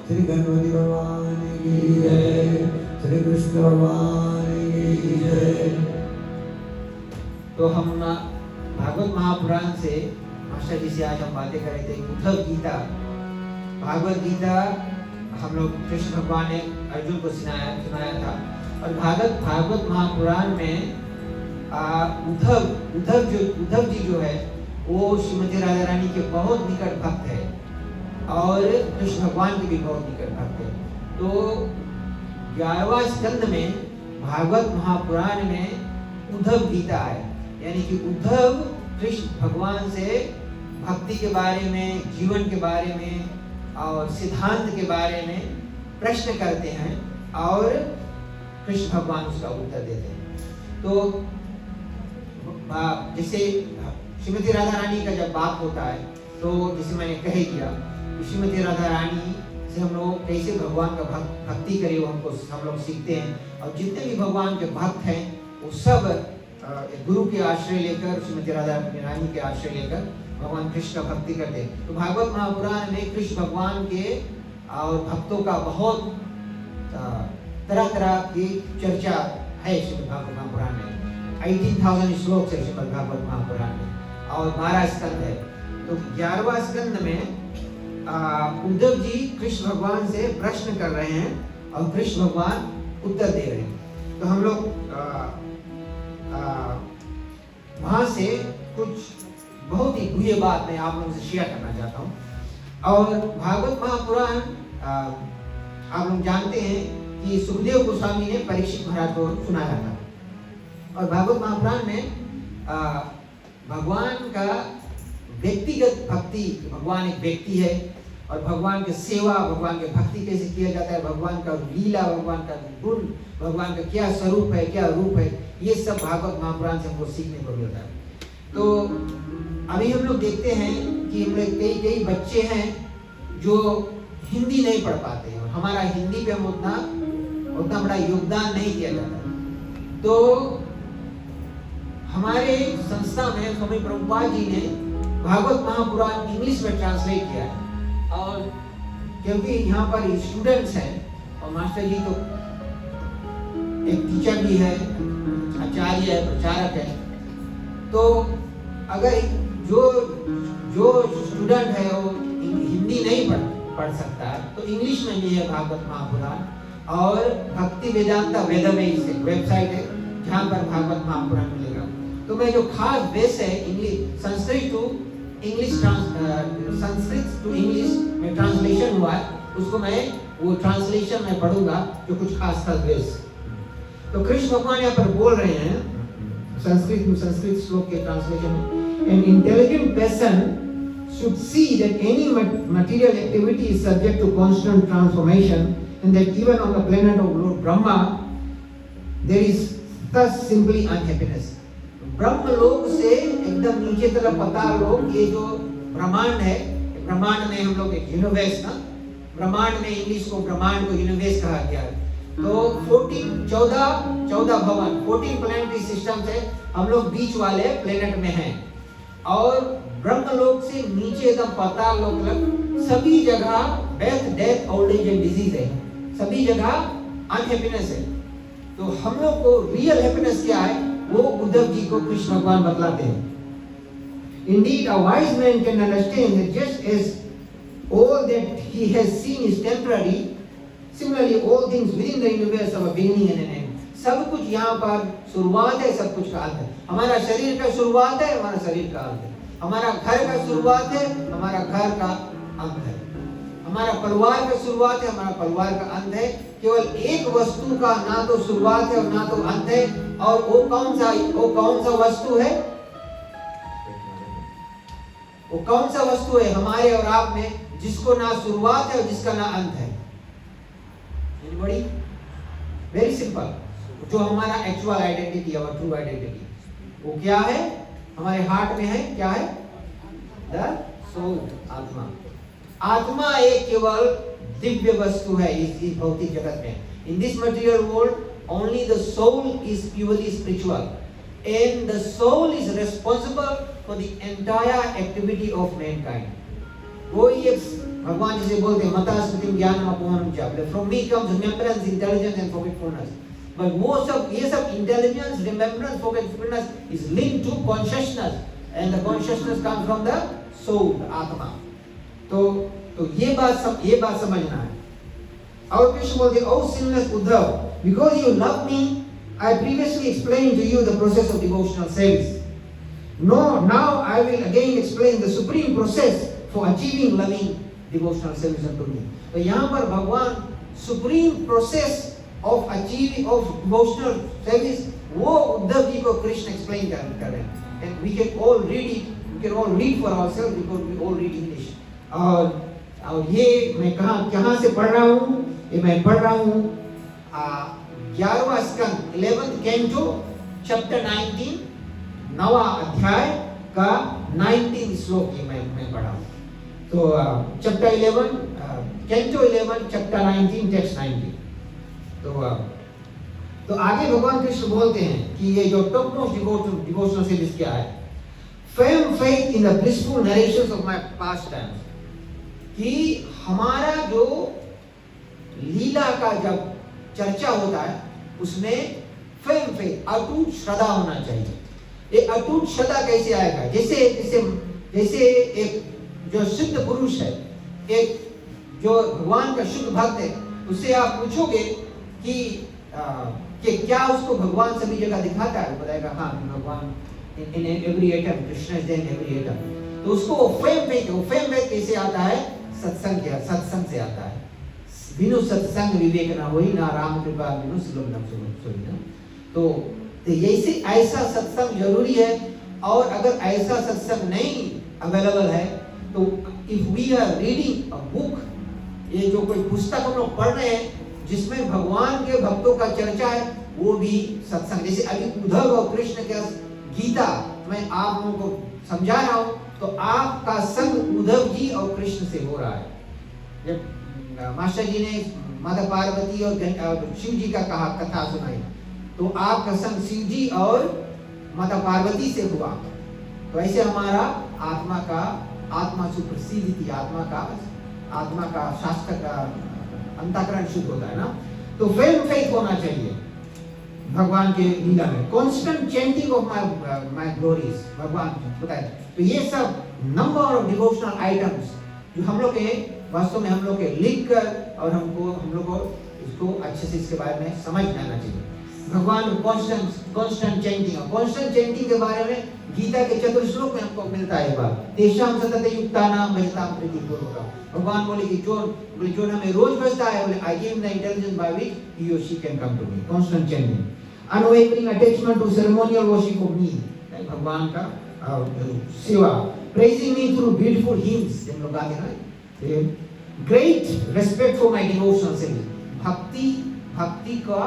Speaker 1: श्री गणपति भगवान की जय, श्री कृष्ण भगवान की जय।
Speaker 2: तो हम भागवत महापुराण से मास्टर जी से आज हम बातें कर रहे थे। उद्धव गीता, भागवत गीता हम लोग कृष्ण भगवान ने अर्जुन को सुनाया था। और भागवत महापुराण में उद्धव जी जो है वो श्रीमती राधा रानी के बहुत निकट भक्त है और कृष्ण भगवान के भी बहुत निकट भक्त है। तो 11वां स्कंद में भागवत महापुराण में उद्धव गीता है, यानी कि उद्धव कृष्ण भगवान से भक्ति के बारे में, जीवन के बारे में और सिद्धांत के बारे में प्रश्न करते हैं और कृष्ण भगवान उसका उत्तर देते हैं। तो जैसे श्रीमती राधा रानी का जब बात होता है तो जैसे मैंने कह दिया श्रीमती राधा रानी से हम लोग कैसे भगवान का भक्ति करें वो हम लोग सीखते हैं। और जितने भी भगवान के भक्त हैं वो सब गुरु के आश्रय लेकर, श्रीमती राधा रानी के आश्रय लेकर भगवान कृष्ण का भक्ति करते हैं। तो भागवत महापुराण में कृष्ण भगवान के और भक्तों का बहुत तरह तरह की चर्चा है। श्रीमद भागवत महापुराण में 18,000 श्लोक है श्रीमद भागवत महापुराण में। और 12 स्कंद है। तो 11वां स्कंद में उद्धव जी कृष्ण भगवान से प्रश्न कर रहे हैं और कृष्ण भगवान उत्तर दे रहे हैं। तो हम लोग वहां से कुछ बहुत ही गुह्य बात मैं आप लोगों से शेयर करना चाहता हूँ। और भागवत महापुराण आप लोग जानते हैं कि सुखदेव गोस्वामी ने परीक्षित महाराज को सुनाया था। और भागवत महापुराण में भगवान का व्यक्तिगत भक्ति, भगवान एक व्यक्ति है और भगवान की सेवा, भगवान की भक्ति कैसे किया जाता है, भगवान का लीला, भगवान का गुण, भगवान का क्या स्वरूप है, क्या रूप है, ये सब भागवत महापुराण से हमको सीखने को मिलता है। तो अभी हम लोग देखते हैं कि हम लोग कई बच्चे हैं जो हिंदी नहीं पढ़ पाते हैं और हमारा हिंदी पे हम उतना बड़ा योगदान नहीं दिया जाता। तो हमारे संस्था में स्वामी प्रभुपाद जी ने भागवत महापुराण इंग्लिश में ट्रांसलेट किया है। और क्योंकि यहाँ पर स्टूडेंट्स हैं और मास्टर जी तो एक टीचर भी है, आचार्य है, प्रचारक है, तो अगर जो स्टूडेंट है वो हिंदी नहीं पढ़ सकता है तो इंग्लिश में भी है भागवत महापुराण। और भक्ति वेदांता वेदावेस एक वेबसाइट है जहाँ पर भागवत महापुराण मिलेगा। तो मैं जो खास बेस है इंग्लिश संस्कृत टू इंग्लिश में ट्रांसलेशन हुआ है, उसको मैं वो ट्रांसलेशन में पढ़ूंगा जो कुछ खास बेस। तो कृष्ण भगवान यहाँ पर बोल रहे हैं संस्कृत श्लोक के ट्रांसलेशन में, an intelligent person should see that any material activity is subject to constant transformation and that even on the planet of Lord Brahma there is thus simply unhappiness. ब्रह्म लोक से एकदम नीचे तरफ पाताल लोक, ये जो ब्रह्मांड है, ब्रह्मांड में हम लोग एक यूनिवर्स ना, ब्रह्मांड में इंग्लिश को ब्रह्मांड को यूनिवर्स कहा गया है। तो 14 भवन 14 प्लैनेटरी सिस्टम से हम लोग बीच वाले प्लेनेट में हैं। और ब्रह्म लोक से नीचे एकदम पाताल लोक तक सभी जगह death old age and disease है, सभी जगह अनहैप्पीनेस है। तो हम लोग को रियल हैप्पीनेस क्या है वो उद्धव जी को कृष्ण भगवान बतलाते हैं। Indeed, a wise man can understand that just as all that he has seen is temporary, similarly all things within the universe have a beginning and an end. सब कुछ यहाँ पर शुरुआत है, सब कुछ का अंत है। हमारा शरीर का शुरुआत है, हमारा शरीर का अंत है। हमारा घर का शुरुआत है, हमारा घर का अंत है। हमारा परिवार का शुरुआत है, हमारा परिवार का अंत है। केवल एक वस्तु का ना तो शुरुआत है और ना तो अंत है, और वो कौन सा वस्तु है? वो कौन सा वस्तु है हमारे और आप में जिसको ना शुरुआत है और जिसका ना अंत है? Anybody? Very simple. जो हमारा एक्चुअल आइडेंटिटी है, ट्रू आइडेंटिटी, वो क्या है? हमारे हार्ट में है, क्या है? द सोल, आत्मा। आत्मा एक केवल दिव्य वस्तु है इस भौतिक जगत में। In this material world, only the soul is purely spiritual, and the soul is responsible for the entire activity of mankind. वो ये भगवान जैसे बोलते हैं मता स्मृतिम ज्ञानम अपोहनम च, from me comes remembrance, intelligence and forgetfulness. But वो सब ये सब intelligence, remembrance, forgetfulness is linked to consciousness, and the consciousness comes from the soul, the आत्मा। तो ये बात समझना है। और कृष्ण बोलते हैं, O sinless Uddhav, because you love me, I previously explained to you the process of devotional service. No, now I will again explain the supreme process for achieving loving devotional service unto me. तो यहाँ पर भगवान supreme process of achieving of devotional service वो उद्धव जी को Krishna explain कर रहे हैं। And we can all read it, we can all read for ourselves because we all read English. और ये मैं कहाँ से पढ़ रहा हूँ? ये मैं पढ़ रहा हूँ 11वां स्कंद 11th कैंटो चैप्टर 19 9वां अध्याय का 19 श्लोक ये मैं पढ़ा हूँ। तो चैप्टर 11 कैंटो 11 चैप्टर 19 टेक्स्ट 19। तो आगे भगवान कृष्ण बोलते हैं कि ये जो टॉप मोस्ट डिवोशनल सर्विस क्या है? firm faith in the blissful narrations of my past times, कि हमारा जो लीला का जब चर्चा होता है उसमें firm faith, अटूट श्रद्धा होना चाहिए। ये अटूट सदा कैसे आएगा? जैसे जैसे जैसे एक जो शुद्ध पुरुष है, एक जो भगवान का शुद्ध भक्त है, उससे आप पूछोगे कि क्या उसको भगवान सभी जगह दिखाता है? वो बताएगा हाँ, भगवान in every atom, Krishna is in every atom. तो उसको फेम फेथ कैसे आता है? सत्संग से आता है। बिनु सत्संग विवेक ना होई, ना राम कृपा बिनु सुलभ न सोई ना। तो जैसे ऐसा सत्संग जरूरी है, और अगर ऐसा सत्संग नहीं अवेलेबल है तो if we are reading a book, ये जो कोई पुस्तक हम लोग पढ़ रहे हैं जिसमें भगवान के भक्तों का चर्चा है, वो भी सत्संग। जैसे अभी उद्धव और कृष्ण के गीता मैं आप लोगों को समझा रहा हूं, तो आपका संग उद्धव जी और कृष्ण से हो रहा है। जब मास्टर जी ने माता पार्वती और शिव जी का कथा सुनाई, तो आपका संग शिव जी और माता पार्वती से हुआ। तो ऐसे हमारा आत्मा सुप्रसिद्ध थी, आत्मा का शास्त्र का अंतःकरण शुद्ध होता है ना। तो फेम फेथ होना चाहिए भगवान के लीला में। Constant chanting of my glories, भगवान बताए। तो ये सब नंबर ऑफ डिवोशनल आइटम्स जो हम लोग के वास्तव में हम लोग के लिख कर, और हम लोग को इसको अच्छे से इसके बारे में समझ जाना चाहिए। भगवान कांस्टेंट चैंटिंग के बारे में गीता के चतुर्थ श्लोक में हमको मिलता है बात। तेषाम सतत युक्तानां भजतां प्रीतिपूर्वकम्। भगवान बोले कि जो हमें रोज बजता है, बोले I give the intelligence by which he और she can come to me. Constant chanting, unwavering attachment to ceremonial worship of me, भगवान का सेवा। Praising me through beautiful hymns, हम लोग गाते हैं। Great respect for my devotional service, भक्ति का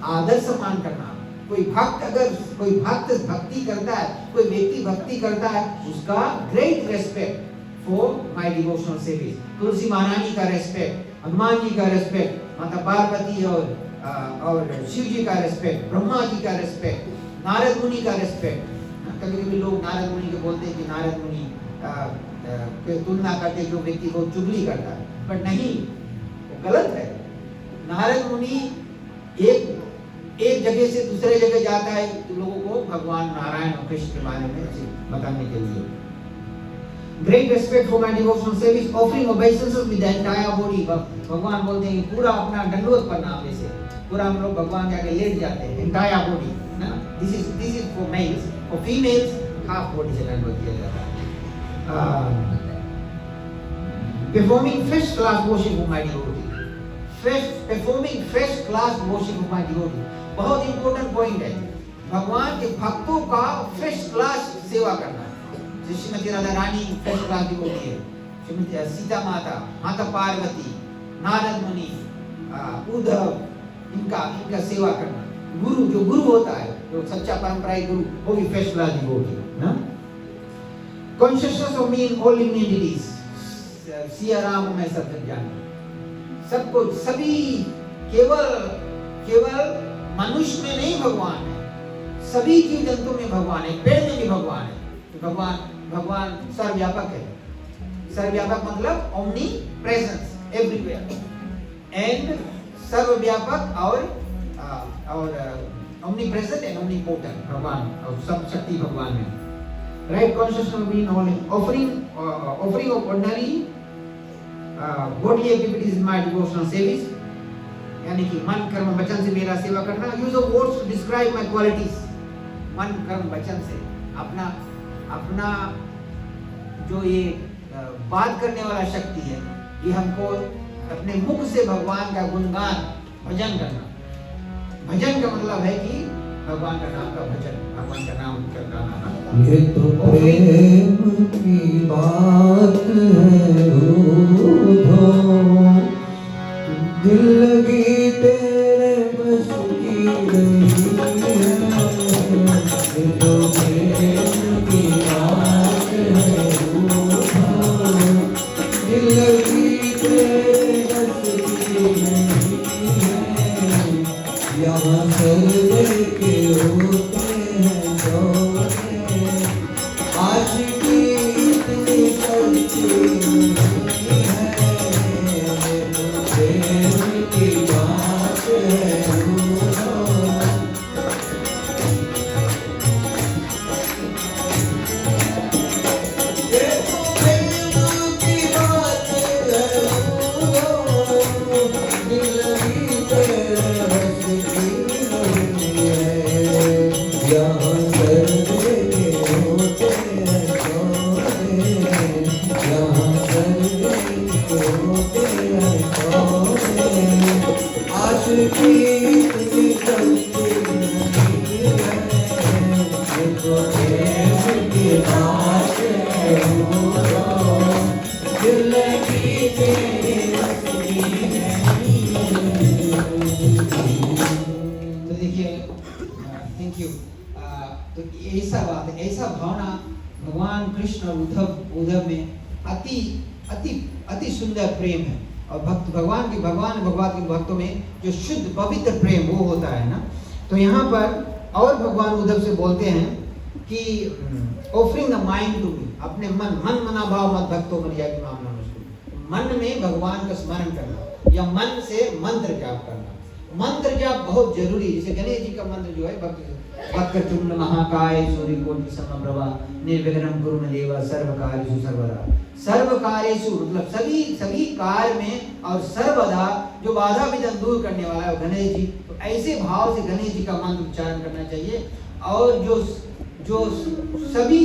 Speaker 2: आदर सम्मान करना। कोई भक्त भक्ति करता है, कोई व्यक्ति भक्ति करता है, उसका great respect for my devotional service. Tulsi Maharani का रेस्पेक्ट, हनुमान जी का रेस्पेक्ट, माता पार्वती और शिव जी का रेस्पेक्ट, ब्रह्मा जी का रेस्पेक्ट, नारद मुनि का रेस्पेक्ट। कभी-कभी लोग नारद मुनि को बोलते हैं कि नारद मुनि के तुलना करते जो व्यक्ति को चुगली करता है, पर नहीं, वो गलत है। नारद मुनि एक जगह से दूसरे जगह जाता है तो लोगों को भगवान नारायण और कृष्ण के बारे में बताने के लिए। Great respect for my devotional service, offering obeisances with the entire body. भगवान बोलते हैं पूरा अपना दंडवत प्रणाम, जैसे पूरा हम लोग भगवान के आगे लेट जाते हैं, एंटायर बॉडी ना। This is for mails, for females half body से दंडवत किया जाता है। Performing first class worship of my devotee, performing first class worship of my devotee, बहुत इंपॉर्टेंट पॉइंट है। भगवान के भक्तों का फर्स्ट क्लास सेवा करना। श्रीमती राधा रानी फर्स्ट क्लास डिवोटी है, श्रीमती सीता माता, माता पार्वती, नारद मुनि, उद्धव, इनका सेवा करना। गुरु, जो गुरु होता है, जो सच्चा परंपराई गुरु, वो भी फर्स्ट क्लास डिवोटी ना। Consciousness of me in all living entities, Siya Ram में सब जाने, सबको, सभी, केवल मनुष्य में नहीं भगवान है, सभी जीव जंतु में भगवान है, पेड़ में भी भगवान है। तो भगवान सर्वव्यापक है। सर्वव्यापक मतलब ओमनी प्रेजेंस एवरीवेयर, एंड सर्वव्यापक और omni present and omni potent भगवान, और सब शक्ति भगवान में। Right consciousness being all offering of ordinary bodily activities in my devotional service, यानी कि मन कर्म वचन से मेरा सेवा करना। Use of words to describe my qualities, मन कर्म वचन से अपना जो ये बात करने वाला शक्ति है, ये हमको अपने मुख से भगवान का गुणगान, भजन करना। भजन का मतलब है कि भगवान का नाम का भजन, भगवान का नाम करना।
Speaker 1: ये तो प्रेम की बात है, दिल लगी तेरे बस की नहीं है। ये तो प्रेम की बात है, दिल लगी तेरे बस की नहीं है। यहाँ सर्वे के होते हैं जोड़े, आशिकी इतनी सच्ची नहीं है। प्रेम की बात है,
Speaker 2: तो देखिए, थैंक यू। तो ऐसा बात है, ऐसा भावना भगवान कृष्ण और उद्धव में अति अति अति सुंदर प्रेम है। और भगवान भगवान के भक्तों में जो शुद्ध पवित्र प्रेम वो होता है ना। तो यहाँ पर और भगवान उद्धव से बोलते हैं कि offering the mind to me, अपने मन मना भाव मत भक्तों मर्यादा मामला मुश्किल, मन में भगवान का स्मरण करना या मन से मंत्र जाप करना। मंत्र जाप बहुत जरूरी है। जैसे गणेश जी का मंत्र जो है वक्रतुंड महाकाय सूर्यकोटि समप्रभा निर्विघ्नं कुरु मे देव सर्वकार्येषु सर्वदा। सर्वकार्येषु मतलब सभी कार्य में और सर्वदा जो बाधा विघ्न दूर करने वाला है गणेश जी। तो ऐसे भाव से गणेश जी का मंत्र उच्चारण करना चाहिए। और जो सभी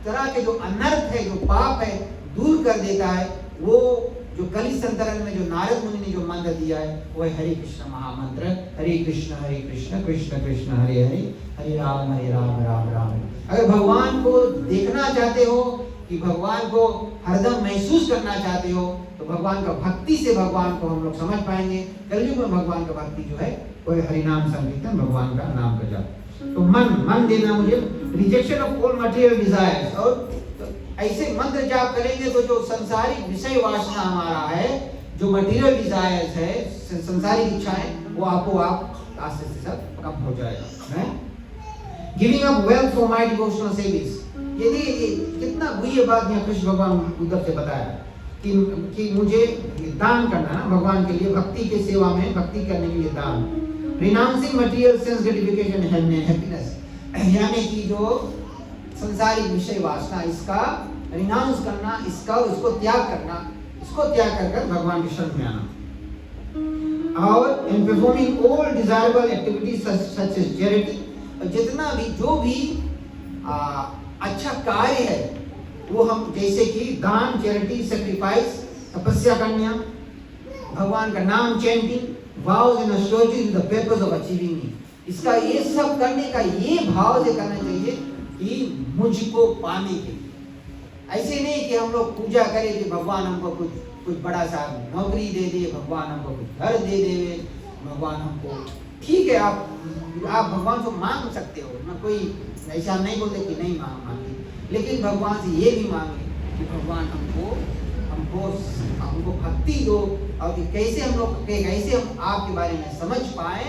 Speaker 2: तरह के जो अनर्थ है, जो पाप है, दूर कर देता है, वो जो कलि संतरण में जो नारद मुनि ने जो मंत्र दिया है वो है हरे कृष्ण महामंत्र। हरे कृष्ण कृष्ण कृष्ण हरे हरे, हरे राम राम राम। अगर भगवान को देखना चाहते हो कि भगवान को हरदम महसूस करना चाहते हो तो भगवान का भक्ति से भगवान को हम लोग समझ पाएंगे। कलयुग में भगवान का भक्ति जो है वो है हरि नाम संकीर्तन, भगवान का नाम का जाप। तो मन देना मुझे, rejection of all material desires. और ऐसे मंत्र जाप करेंगे तो जो संसारिक विषय वासना हमारा है, जो मटेरियल डिजायर्स है, संसारिक इच्छाएं, वो आपको आप आस्ते से सब कम हो जाएगा। Giving up wealth for my devotional service, ये कितना बुरी बात यहाँ कृष्ण भगवान उद्धव से बताया कि मुझे दान करना है भगवान के लिए, भक्ति के सेवा में भक्ति करने के लिए दान। Renouncing material sense gratification and happiness, यानी कि जो संसारिक विषय वासना, इसका रिनाउंस करना, उसको त्याग करना, इसको त्याग कर भगवान के शरण में आना। और in performing all desirable activities such as charity, जितना भी जो भी अच्छा कार्य है वो हम, जैसे कि दान, चैरिटी, सैक्रिफाइस, तपस्या करना, भगवान का नाम chanting, vows and assurances the purpose of achieving me, इसका ये सब करने का ये भाव से करना चाहिए कि मुझको पाने के लिए। ऐसे नहीं कि हम लोग पूजा करें कि भगवान हमको कुछ बड़ा सा नौकरी दे दे, भगवान हमको कुछ घर दे दे, भगवान हमको, ठीक है आप भगवान से मांग सकते हो, मैं कोई ऐसा नहीं बोलते कि नहीं मांगे, लेकिन भगवान से ये भी मांगे कि भगवान हमको भक्ति दो, और कि कैसे हम आपके बारे में समझ पाए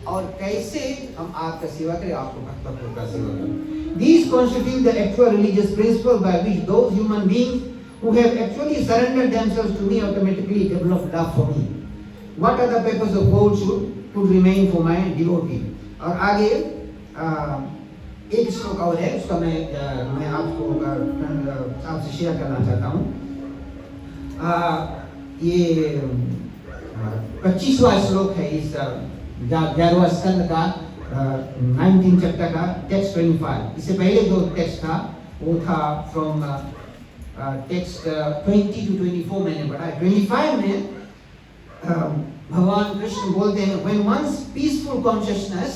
Speaker 2: और कैसे हम आपका सेवा करें, आपको भक्तत्व का सेवा करें। These constitute the actual religious principle by which those human beings who have actually surrendered themselves to me automatically develop love for me. What are the purpose of gold should remain for my devotee? और आगे एक श्लोक और है, उसका मैं आपसे share करना चाहता हूँ। ये 25वां श्लोक है इस 11वां स्कंद का 19 चैप्टर का टेक्स्ट 25। इससे पहले जो टेक्स्ट था वो था फ्रॉम टेक्स्ट 20 to 24 मैंने पढ़ा है। 25 में भगवान कृष्ण बोलते हैं, when one's peaceful consciousness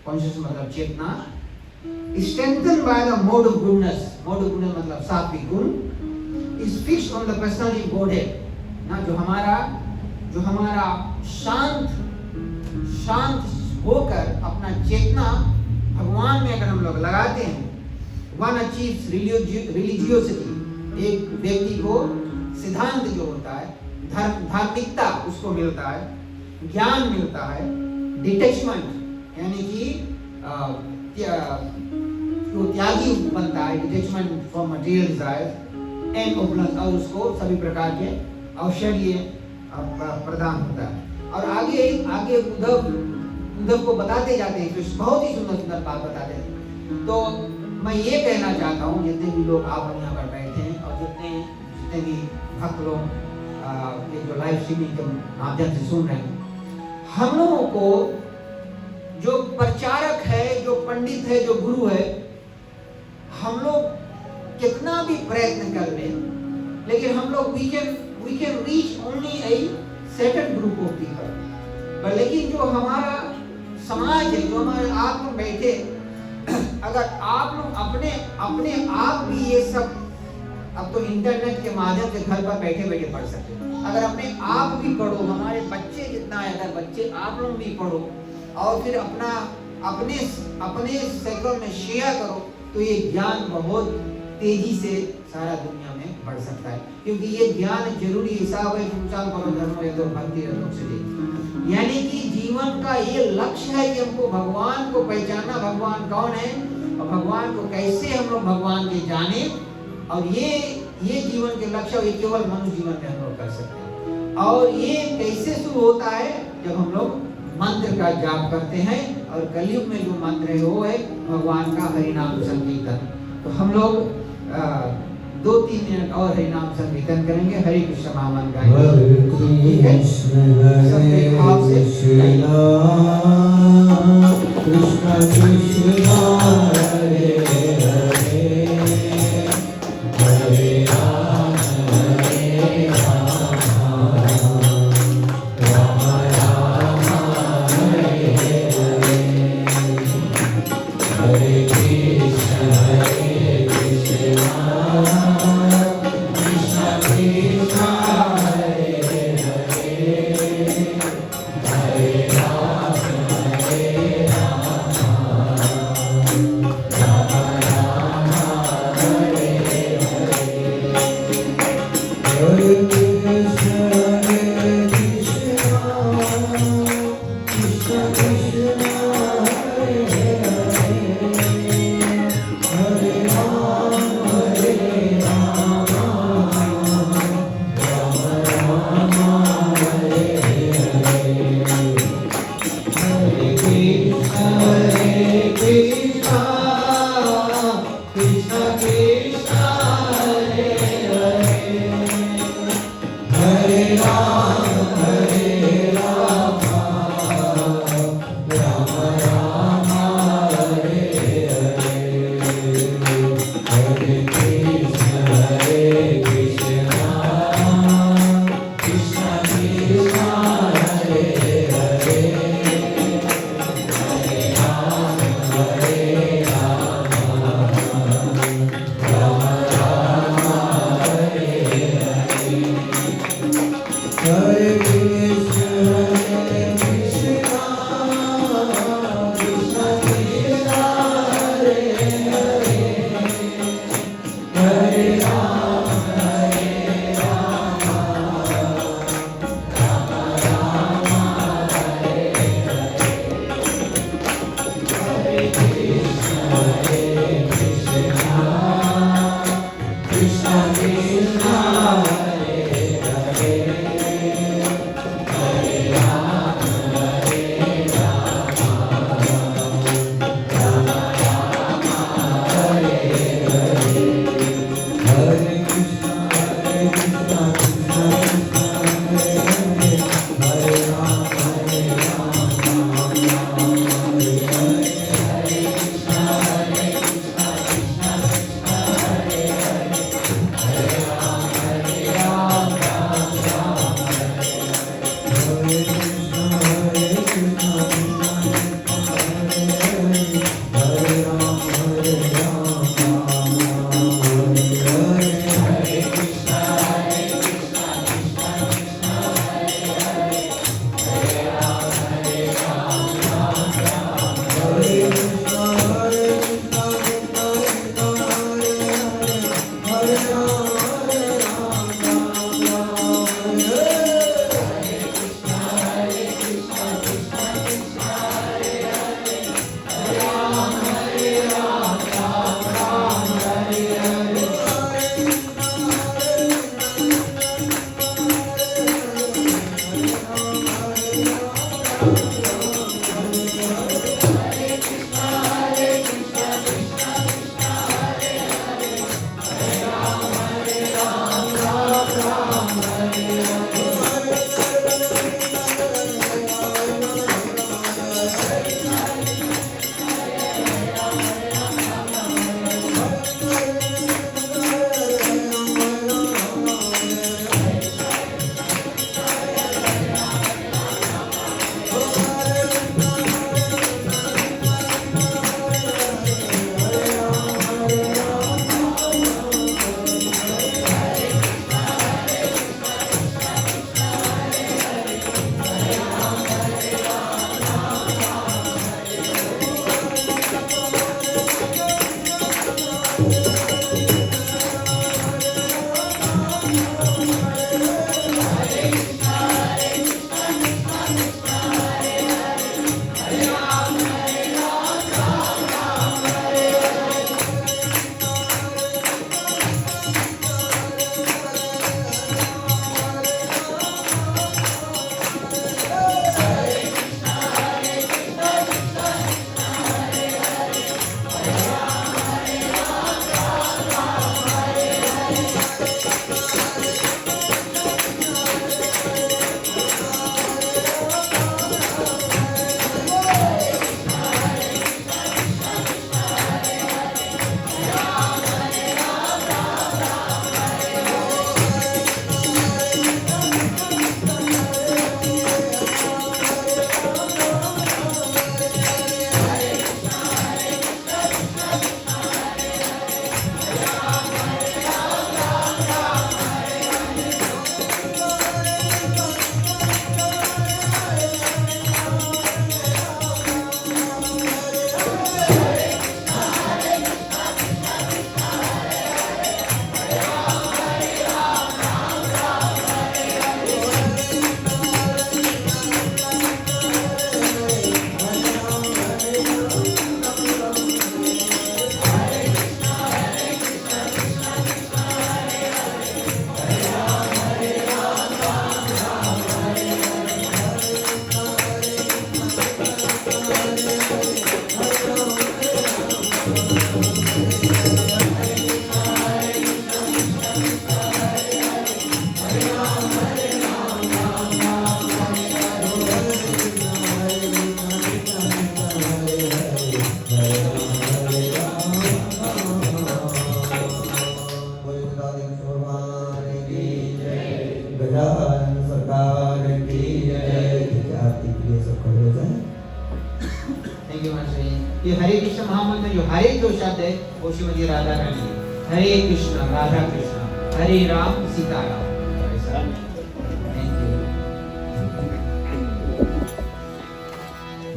Speaker 2: मतलब चेतना, strengthened by the mode of goodness मतलब सात्विक गुण, is fixed on the personality Godhead, ना जो हमारा शांत होकर अपना चेतना भगवान में अगर हम लोग लगाते हैं, one achieves religiosity, एक व्यक्ति को सिद्धांत जो होता है, धार्मिकता उसको मिलता है, ज्ञान मिलता है, डिटैचमेंट यानी कि त्यागी बनता है, detachment from material desires, and openness, और उसको सभी प्रकार के औषधीय प्रदान होता है। और आगे उद्धव को बताते जाते हैं, कृष्ण बहुत ही सुंदर बात बताते हैं। तो मैं ये कहना चाहता हूँ, जितने भी लोग आप यहाँ पर बैठे हैं और जितने भी भक्त लोग ये जो लाइव स्ट्रीमिंग के माध्यम से सुन रहे हैं, हम लोगों को जो प्रचारक है, जो पंडित है, जो गुरु है, हम लोग कितना भी प्रयत्न कर ले, लेकिन हम लोग we can reach only a certain group of people, पर लेकिन जो हमारा समाज है, जो हमारे आप लोग बैठे, अगर आप लोग अपने अपने आप भी ये सब, अब तो इंटरनेट के माध्यम से घर पर बैठे बैठे पढ़ सकते हो, अगर अपने आप भी पढ़ो, हमारे बच्चे जितना है, अगर बच्चे आप लोग भी पढ़ो और फिर अपना अपने अपने सर्कल में शेयर करो, तो ये ज्ञान बहुत तेजी से सारा दुनिया में बढ़ सकता है। क्योंकि ये ज्ञान जरूरी हिसाब है, संसार करो धर्म है तो भक्ति रत्नों से दे। यानी कि जीवन का ये लक्ष्य है कि हमको भगवान को पहचानना, भगवान कौन है और भगवान को कैसे हम लोग भगवान के जाने, और ये जीवन के लक्ष्य ये केवल मनुष्य जीवन में हम लोग कर सकते हैं। और ये कैसे शुरू होता है, जब हम लोग मंत्र का जाप करते हैं, और कलयुग में जो मंत्र है वो है भगवान का हरिनाम संकीर्तन। तो हम लोग 2-3 मिनट और हरिनाम संकीर्तन करेंगे। हरे कृष्ण महामंत्र गाएंगे।
Speaker 1: हरे कृष्ण हरे कृष्ण कृष्ण हरे हरे, हरे राम हरे राम, राम राम हरे हरे, हरे कृष्ण बोलन सरकार की जय। आरती के लिए सब खड़े हो जाए।
Speaker 2: थैंक यू मास्टर जी। ये हरे कृष्ण महामंत्र जो हरे दो शब्द है वो श्रीमती राधा रानी हरे कृष्ण राधा कृष्ण हरे राम सीता राम। Thank you.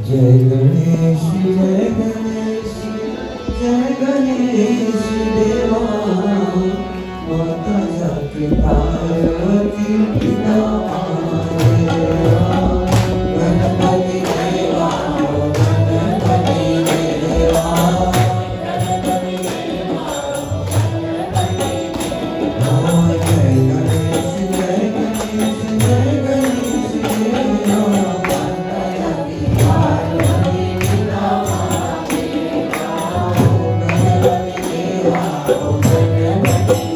Speaker 1: जय गणेश जय गणेश जय गणेश देवा माता सखी पार्वती पिता महादेवा गणपति देवा गणपति देवा जय गणेश जय गणेश जय गणेश देवा माता सखी पार्वती पिता महादेवा गणपति देवा गणपति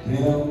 Speaker 3: मेरा